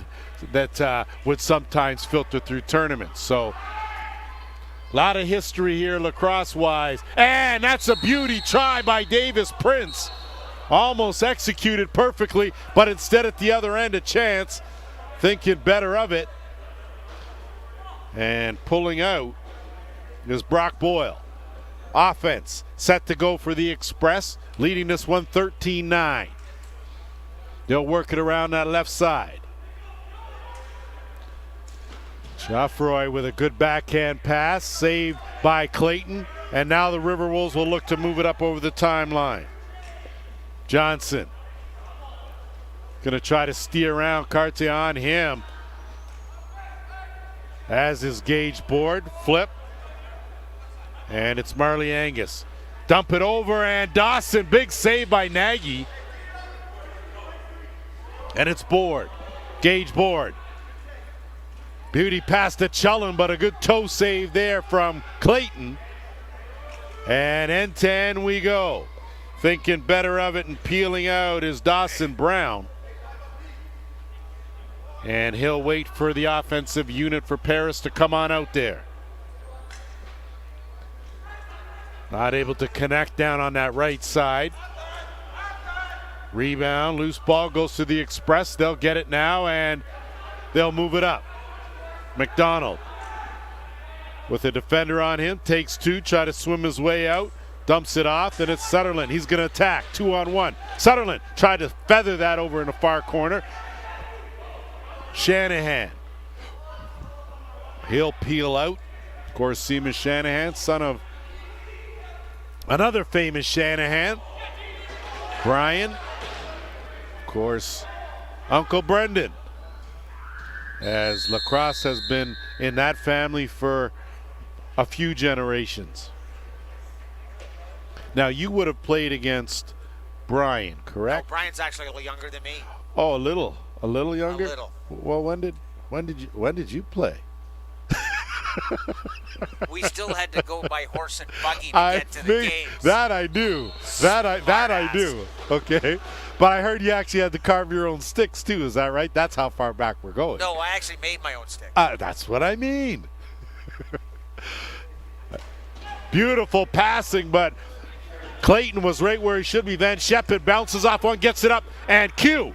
that would sometimes filter through tournaments. So, a lot of history here lacrosse-wise. And that's a beauty try by Davis Prince. Almost executed perfectly, but instead at the other end, a chance. Thinking better of it. And pulling out is Brock Boyle. Offense set to go for the Express, leading this one 13-9. They'll work it around that left side. Geoffroy with a good backhand pass, saved by Clayton, and now the Riverwolves will look to move it up over the timeline. Johnson gonna try to steer around. Cartier on him. As is Gage board, flip. And it's Marley Angus. Dump it over, and Dawson, big save by Nagy. And it's board. Gage board. Beauty pass to Chullen, but a good toe save there from Clayton. And end to end we go. Thinking better of it and peeling out is Dawson Brown. And he'll wait for the offensive unit for Paris to come on out there. Not able to connect down on that right side. Rebound, loose ball goes to the Express. They'll get it now and they'll move it up. McDonald with a defender on him, takes two, try to swim his way out, dumps it off, and it's Sutherland. He's going to attack, 2-on-1. Sutherland tried to feather that over in the far corner. Shanahan. He'll peel out. Of course, Seamus Shanahan, son of another famous Shanahan. Brian. Of course, Uncle Brendan. As lacrosse has been in that family for a few generations. Now, you would have played against Brian, correct? No, Brian's actually a little younger than me. Oh, a little younger? A little. Well, when did you play? We still had to go by horse and buggy to get to the games. That I do. That I do. Okay. But I heard you actually had to carve your own sticks too. Is that right? That's how far back we're going. No, I actually made my own stick. That's what I mean. Beautiful passing, but Clayton was right where he should be. Van Sheppen bounces off one, gets it up, and Q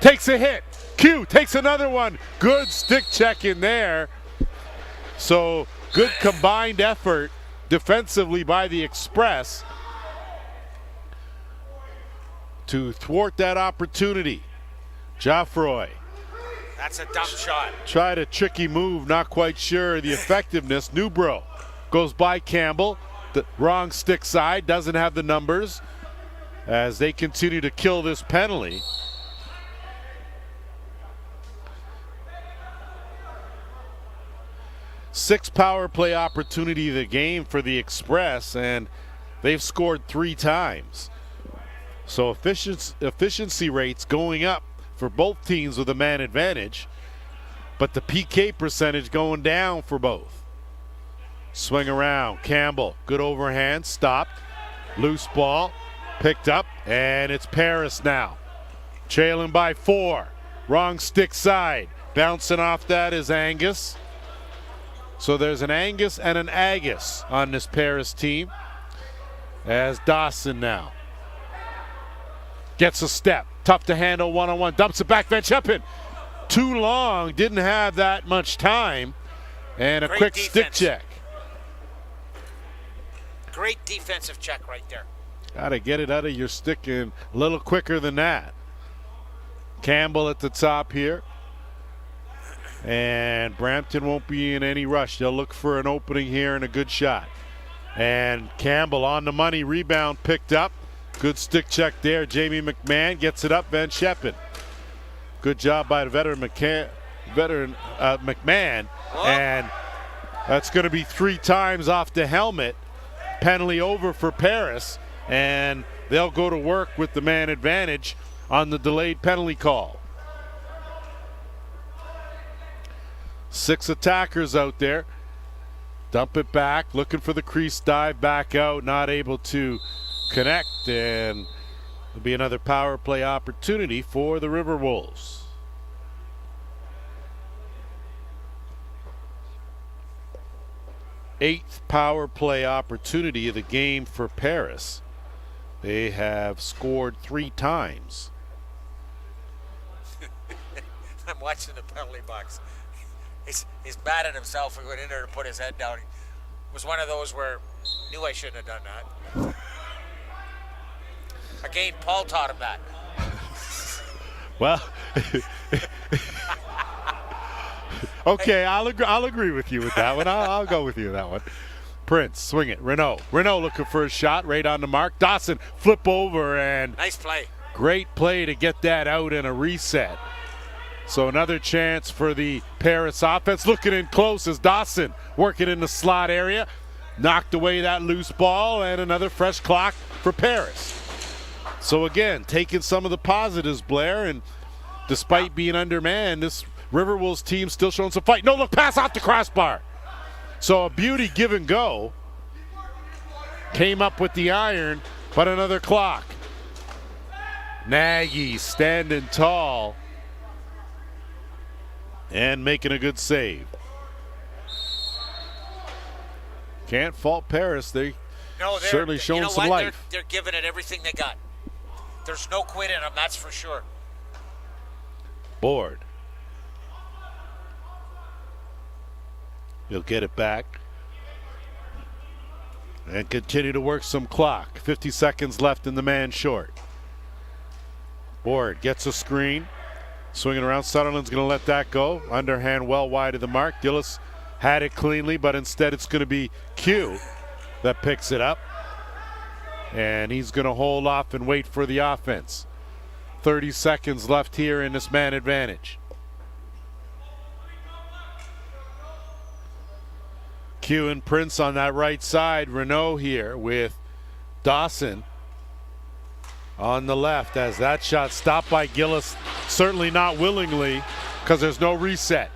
takes a hit. Q takes another one. Good stick check in there. So good combined effort defensively by the Express to thwart that opportunity. Geoffroy. That's a dumb shot. Tried a tricky move, not quite sure the effectiveness. Newbro goes by Campbell. The wrong stick side, doesn't have the numbers as they continue to kill this penalty. Sixth power play opportunity of the game for the Express, and they've scored 3 times. So efficiency rates going up for both teams with a man advantage, but the PK percentage going down for both. Swing around, Campbell, good overhand, stopped. Loose ball, picked up, and it's Paris now. Trailing by 4, wrong stick side. Bouncing off that is Angus. So there's an Angus and an Agus on this Paris team. As Dawson now gets a step. Tough to handle one-on-one. Dumps it back. Van Sheppen. Too long. Didn't have that much time. And a Great quick defense. stick check. Great defensive check right there. Got to get it out of your stick in a little quicker than that. Campbell at the top here. And Brampton won't be in any rush. They'll look for an opening here and a good shot. And Campbell on the money, rebound picked up. Good stick check there. Jamie McMahon gets it up. Van Scheppen. Good job by the veteran McMahon. Whoa. And that's going to be 3 times off the helmet. Penalty over for Paris. And they'll go to work with the man advantage on the delayed penalty call. 6 attackers out there. Dump it back, looking for the crease dive, back out, not able to connect, and there'll be another power play opportunity for the Riverwolves. Eighth power play opportunity of the game for Paris. They have scored 3 times. I'm watching the penalty box. He's mad at himself for going in there to put his head down. It was one of those where knew I shouldn't have done that. Again, Paul taught him that. Well, okay, I'll agree with you with that one. I'll go with you with that one. Prince, swing it. Renault looking for a shot right on the mark. Dawson flip over, and nice play. Great play to get that out in a reset. So another chance for the Paris offense. Looking in close as Dawson working in the slot area. Knocked away that loose ball, and another fresh clock for Paris. So again, taking some of the positives, Blair, and despite being undermanned, this Riverwolves team still showing some fight. No look pass off the crossbar. So a beauty give and go. Came up with the iron, but another clock. Nagy standing tall and making a good save. Can't fault Paris. They certainly showing some life. They're giving it everything they got. There's no quit in them, that's for sure. Board. He'll get it back and continue to work some clock. 50 seconds left in the man short. Board gets a screen. Swinging around, Sutherland's going to let that go. Underhand well wide of the mark. Gillis had it cleanly, but instead it's going to be Q that picks it up. And he's going to hold off and wait for the offense. 30 seconds left here in this man advantage. Q and Prince on that right side. Renault here with Dawson on the left as that shot stopped by Gillis, certainly not willingly because there's no reset.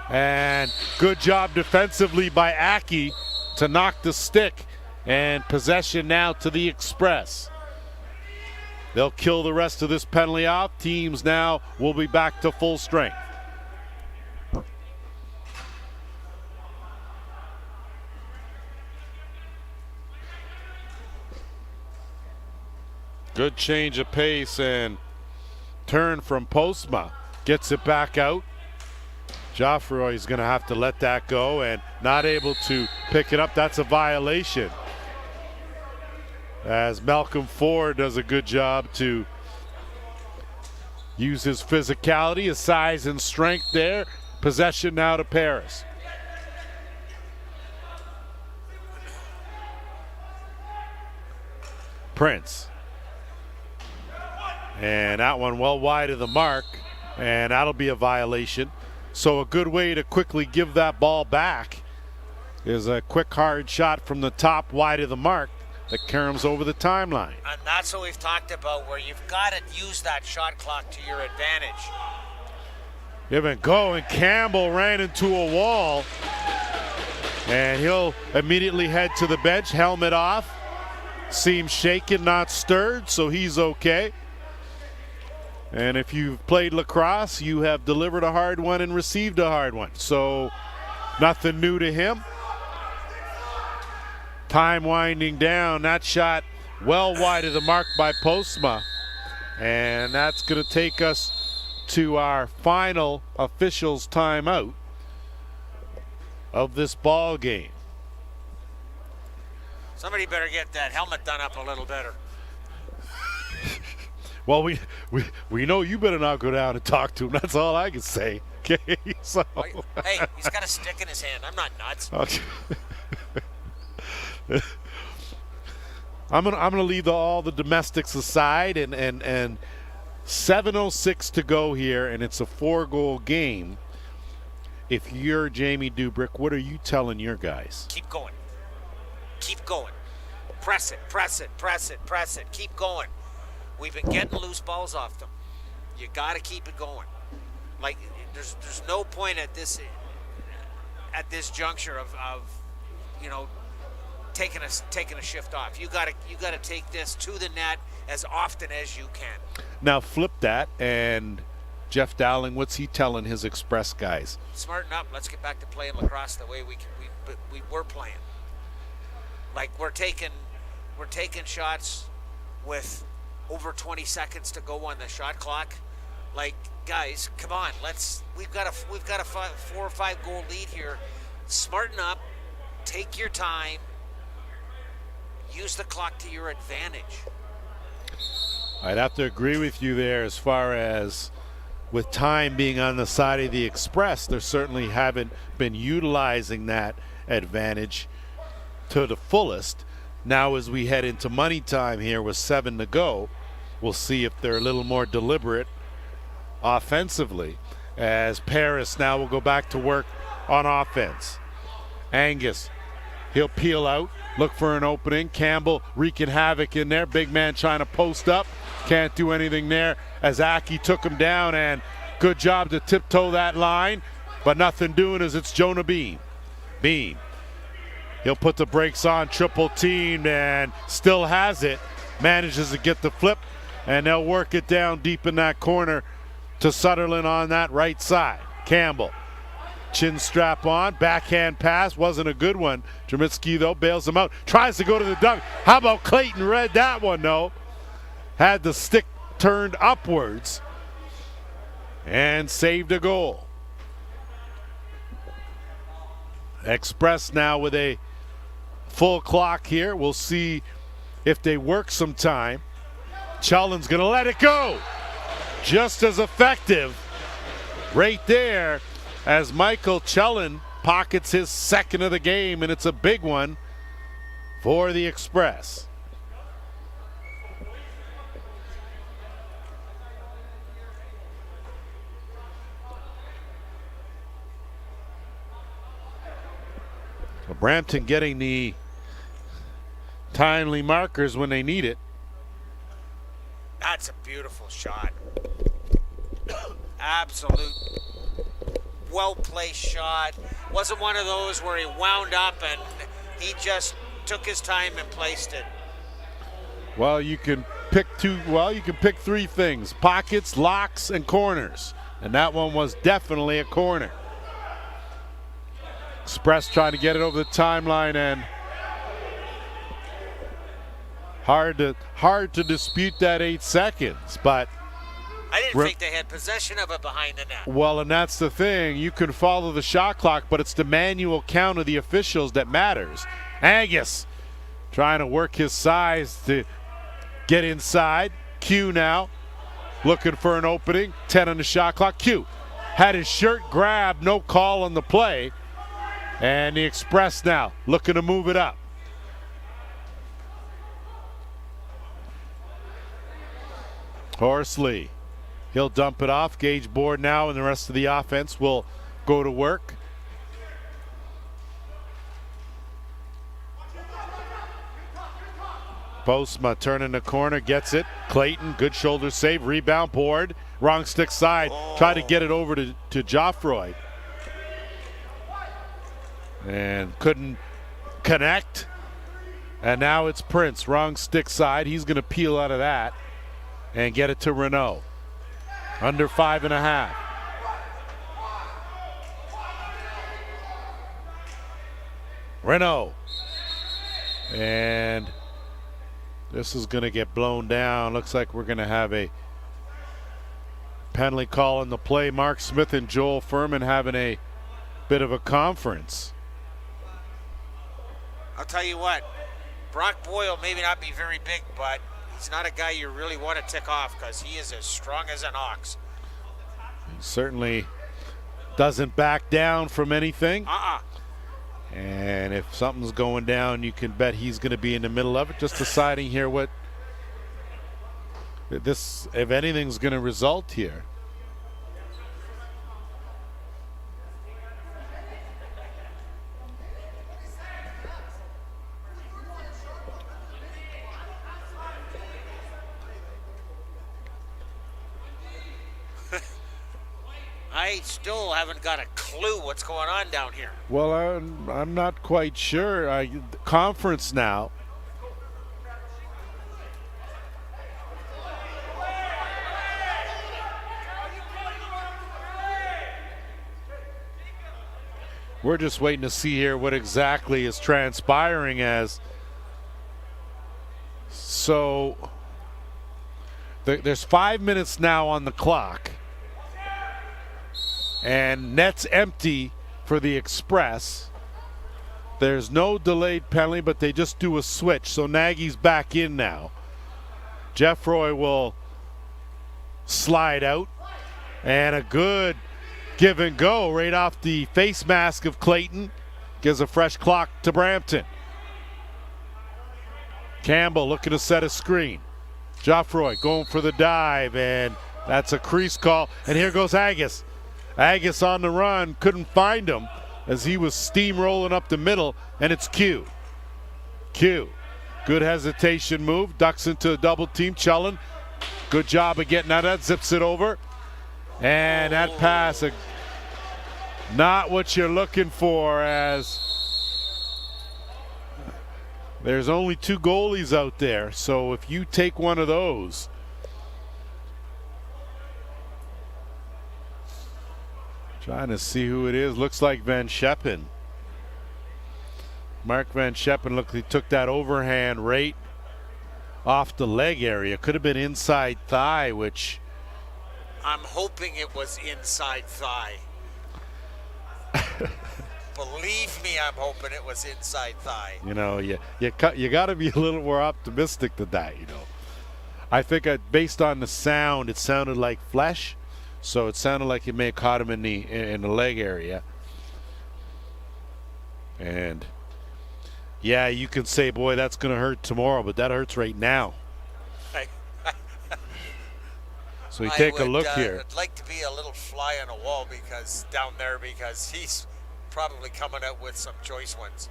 And good job defensively by Aki to knock the stick, and possession now to the Express. They'll kill the rest of this penalty off. Teams now will be back to full strength. Good change of pace and turn from Postma. Gets it back out. Joffroy is going to have to let that go and not able to pick it up. That's a violation. As Malcolm Ford does a good job to use his physicality, his size and strength there. Possession now to Paris. Prince. And that one well wide of the mark, and that'll be a violation. So a good way to quickly give that ball back is a quick hard shot from the top wide of the mark that caroms over the timeline. And that's what we've talked about, where you've got to use that shot clock to your advantage. Give and go, and Campbell ran into a wall, and he'll immediately head to the bench. Helmet off, seems shaken, not stirred, so he's okay. And if you've played lacrosse, you have delivered a hard one and received a hard one. So nothing new to him. Time winding down. That shot well wide of the mark by Postma. And that's going to take us to our final officials timeout of this ball game. Somebody better get that helmet done up a little better. Well, we know you better not go down and talk to him. That's all I can say. Okay, so. Hey, he's got a stick in his hand. I'm not nuts. Okay. I'm gonna leave all the domestics aside, and 7:06 to go here, and it's a 4-goal game. If you're Jamie Dubrick, what are you telling your guys? Keep going. Keep going. Press it, press it, press it, press it. Keep going. We've been getting loose balls off them. You got to keep it going. Like, there's no point at this juncture of taking a shift off. You got to take this to the net as often as you can. Now flip that, and Jeff Dowling, what's he telling his Express guys? Smarten up. Let's get back to playing lacrosse the way we were playing. Like, we're taking shots with over 20 seconds to go on the shot clock. Like, guys, come on. We've got a 4 or 5 goal lead here. Smarten up. Take your time. Use the clock to your advantage. I'd have to agree with you there as far as with time being on the side of the Express. They certainly haven't been utilizing that advantage to the fullest. Now as we head into money time here with 7 to go, we'll see if they're a little more deliberate offensively, as Paris now will go back to work on offense. Angus, he'll peel out, look for an opening. Campbell wreaking havoc in there. Big man trying to post up. Can't do anything there as Aki took him down, and good job to tiptoe that line, but nothing doing as it's Jonah Beam. He'll put the brakes on, triple teamed, and still has it. Manages to get the flip, and they'll work it down deep in that corner to Sutherland on that right side. Campbell, chin strap on, backhand pass, wasn't a good one. Tremitsky, though, bails him out, tries to go to the dunk. How about Clayton read that one, though? Had the stick turned upwards and saved a goal. Express now with a full clock here. We'll see if they work some time. Chellen's going to let it go. Just as effective right there as Michael Chellen pockets his second of the game, and it's a big one for the Express. Brampton getting the timely markers when they need it. That's a beautiful shot. Absolute well-placed shot. Wasn't one of those where he wound up and he just took his time and placed it. Well, you can pick 3 things: pockets, locks, and corners. And that one was definitely a corner. Express trying to get it over the timeline, and hard to dispute that 8 seconds, but I didn't think they had possession of it behind the net. Well, and that's the thing. You can follow the shot clock, but it's the manual count of the officials that matters. Angus trying to work his size to get inside. Q now looking for an opening. 10 on the shot clock. Q had his shirt grabbed, no call on the play. And the Express now looking to move it up. Horsley, he'll dump it off. Gage board now, and the rest of the offense will go to work. Postma turning the corner, gets it. Clayton, good shoulder save, rebound, board. Wrong stick side, tried to get it over to Joffroy. And couldn't connect. And now it's Prince, wrong stick side. He's going to peel out of that and get it to Renault. Under 5.5. Renault. And this is going to get blown down. Looks like we're going to have a penalty call in the play. Mark Smith and Joel Furman having a bit of a conference. I'll tell you what, Brock Boyle may not be very big, but he's not a guy you really want to tick off because he is as strong as an ox. Certainly doesn't back down from anything. Uh-uh. And if something's going down, you can bet he's going to be in the middle of it, just deciding here what this, if anything's going to result here. I still haven't got a clue what's going on down here. Well, I'm not quite sure. Conference now. We're just waiting to see here what exactly is transpiring as. So there's 5 minutes now on the clock. And net's empty for the Express. There's no delayed penalty, but they just do a switch. So Nagy's back in now. Jeffroy will slide out. And a good give and go right off the face mask of Clayton. Gives a fresh clock to Brampton. Campbell looking to set a screen. Jeffroy going for the dive, and that's a crease call. And here goes Agus. Agus on the run, couldn't find him as he was steamrolling up the middle, and it's Q. Q, good hesitation move, ducks into a double team. Chellin, good job of getting out of that, zips it over. And that pass, not what you're looking for, as there's only 2 goalies out there. So if you take one of those, trying to see who it is. Looks like Van Scheppen. Mark Van Scheppen looked like he took that overhand right off the leg area. Could have been inside thigh, which I'm hoping it was inside thigh. Believe me, I'm hoping it was inside thigh. You know, you got to be a little more optimistic than that, you know. I think based on the sound, it sounded like flesh. So it sounded like it may have caught him in the leg area. And yeah, you can say, boy, that's going to hurt tomorrow, but that hurts right now. So you take a look here. I'd like to be a little fly on a wall because he's probably coming out with some choice ones.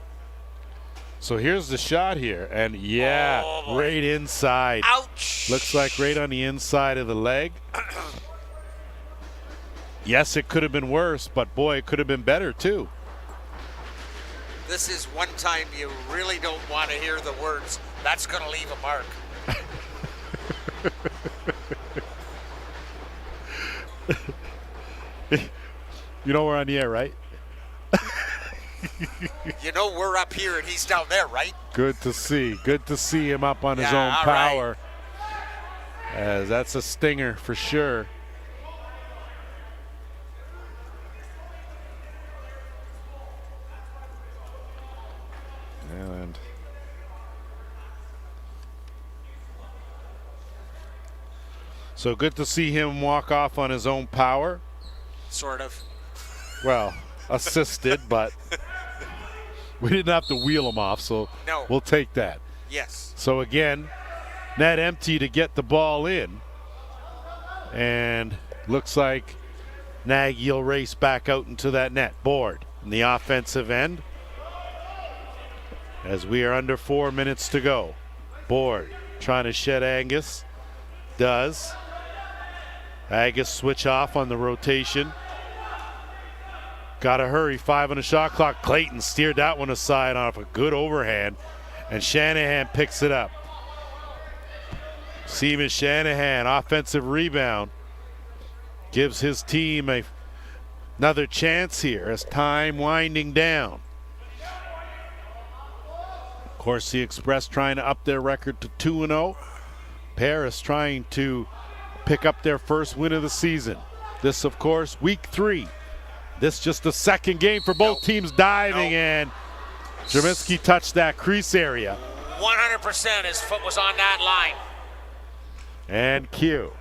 So here's the shot here, and yeah, right inside. Ouch! Looks like right on the inside of the leg. Yes, it could have been worse, but boy, it could have been better too. This is one time you really don't want to hear the words, that's going to leave a mark. You know we're on the air, right? You know we're up here and he's down there, right? Good to see. Good to see him up on his own power. Right. As that's a stinger for sure. And so good to see him walk off on his own power. Sort of. Well, assisted, but we didn't have to wheel him off, so no. We'll take that. Yes. So again, net empty to get the ball in. And looks like Nagy will race back out into that net. Board in the offensive end. As we are under 4 minutes to go. Board trying to shed Angus. Does. Angus switch off on the rotation. Got to hurry. 5 on the shot clock. Clayton steered that one aside off a good overhand. And Shanahan picks it up. Seamus Shanahan, offensive rebound. Gives his team another chance here as time winding down. Of course, the Express trying to up their record to 2-0. Paris trying to pick up their first win of the season. This, of course, week 3. This just the second game for both teams diving, and Jerminski touched that crease area. 100% his foot was on that line. And Q.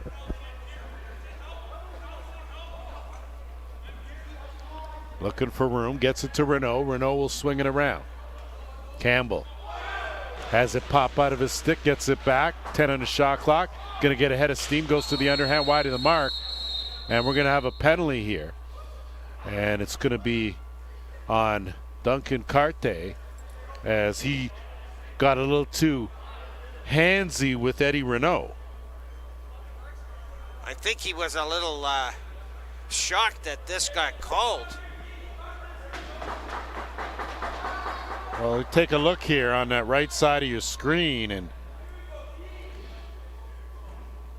Looking for room, gets it to Renault. Renault will swing it around. Campbell has it pop out of his stick, gets it back. 10 on the shot clock. Going to get ahead of steam, goes to the underhand, wide of the mark. And we're going to have a penalty here. And it's going to be on Duncan Carte as he got a little too handsy with Eddie Renault. I think he was a little shocked that this got called. Well, take a look here on that right side of your screen, and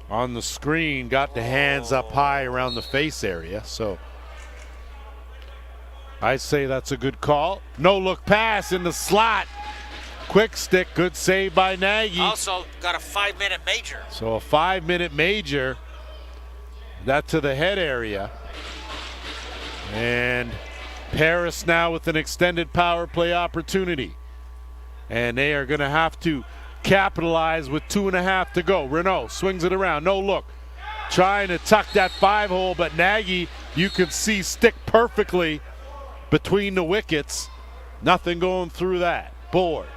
on the screen got the hands up high around the face area. So I say that's a good call. No look pass in the slot. Quick stick, good save by Nagy. Also got a 5-minute major. So a 5-minute major. That to the head area. And Paris now with an extended power play opportunity. And they are going to have to capitalize with 2.5 to go. Renault swings it around, no look. Trying to tuck that 5-hole, but Nagy, you can see, stick perfectly between the wickets. Nothing going through that. Board.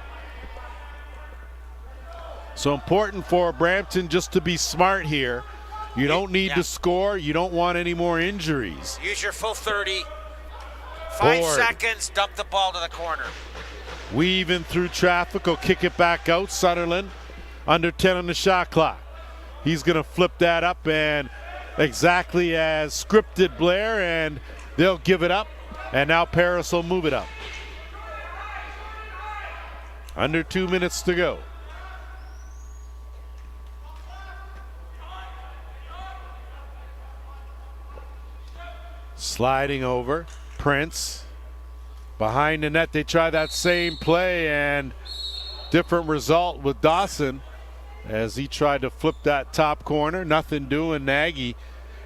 So important for Brampton just to be smart here. You don't need to score. You don't want any more injuries. Use your full 30. 5 Board. seconds, dump the ball to the corner. Weave in through traffic, will kick it back out. Sutherland under 10 on the shot clock. He's going to flip that up, and exactly as scripted, Blair, and they'll give it up. And now Paris will move it up. Under 2 minutes to go. Sliding over, Prince. Behind the net, they try that same play, and different result with Dawson as he tried to flip that top corner. Nothing doing, Nagy.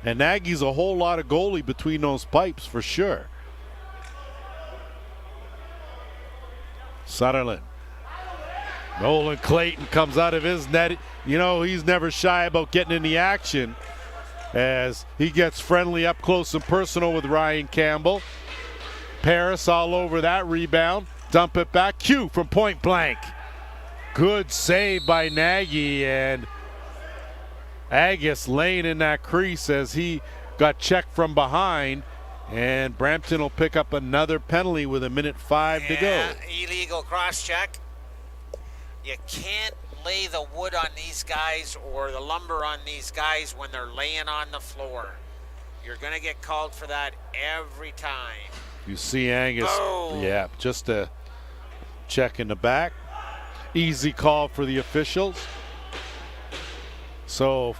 And Nagy's a whole lot of goalie between those pipes for sure. Sutherland. Nolan Clayton comes out of his net. You know, he's never shy about getting in the action as he gets friendly up close and personal with Ryan Campbell. Paris all over that rebound. Dump it back. Q from point blank. Good save by Nagy, and Agus laying in that crease as he got checked from behind. And Brampton will pick up another penalty with 1:05 to go. Illegal cross check. You can't lay the wood on these guys or the lumber on these guys when they're laying on the floor. You're going to get called for that every time. You see Angus, yeah, just a check in the back. Easy call for the officials. So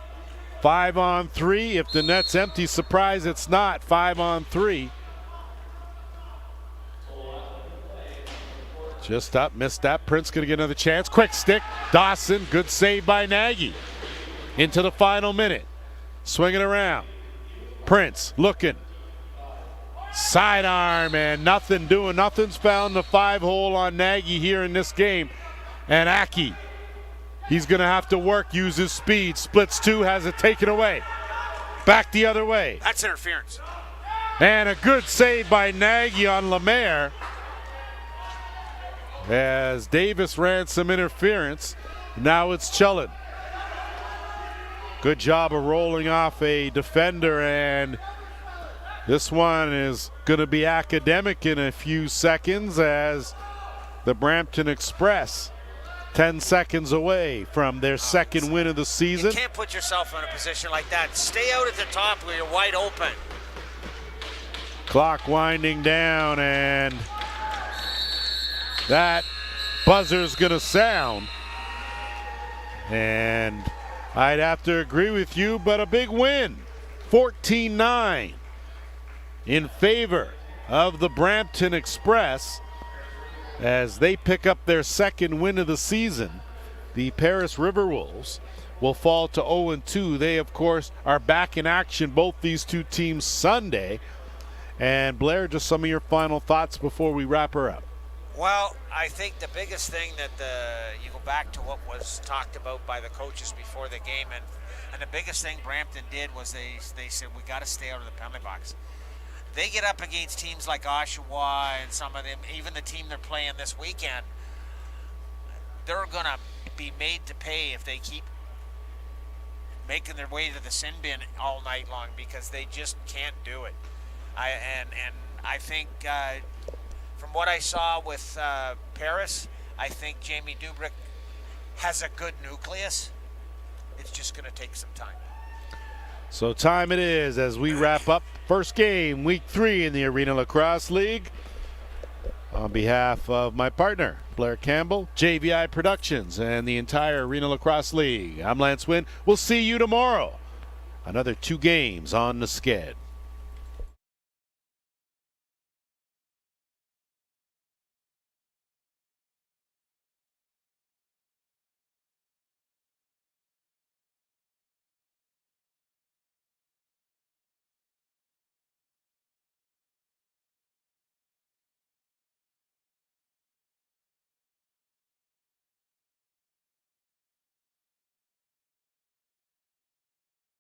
5-on-3. If the net's empty, surprise it's not. 5-on-3. Just up, missed that. Prince gonna get another chance. Quick stick. Dawson, good save by Nagy. Into the final minute. Swinging around. Prince looking. Sidearm, and nothing doing. Nothing's found the 5-hole on Nagy here in this game. And Aki, he's going to have to work, use his speed. Splits 2, has it taken away. Back the other way. That's interference. And a good save by Nagy on Lemaire as Davis ran some interference. Now it's Chellin. Good job of rolling off a defender, and this one is going to be academic in a few seconds as the Brampton Express 10 seconds away from their second win of the season. You can't put yourself in a position like that. Stay out at the top where you're wide open. Clock winding down, and that buzzer's going to sound. And I'd have to agree with you, but a big win. 14-9 in favor of the Brampton Express as they pick up their second win of the season. The Paris Riverwolves will fall to 0-2. They, of course, are back in action, both these two teams, Sunday. And Blair, just some of your final thoughts before we wrap her up. Well, I think the biggest thing that you go back to what was talked about by the coaches before the game, and the biggest thing Brampton did was they said we got to stay out of the penalty box. they get up against teams like Oshawa and some of them, even the team they're playing this weekend, they're going to be made to pay if they keep making their way to the sin bin all night long, because they just can't do it. I think from what I saw with Paris, I think Jamie Dubrick has a good nucleus. It's just going to take some time. So time it is as we wrap up first game, week 3 in the Arena Lacrosse League. On behalf of my partner, Blair Campbell, JVI Productions, and the entire Arena Lacrosse League, I'm Lance Wynn. We'll see you tomorrow. Another 2 games on the sked.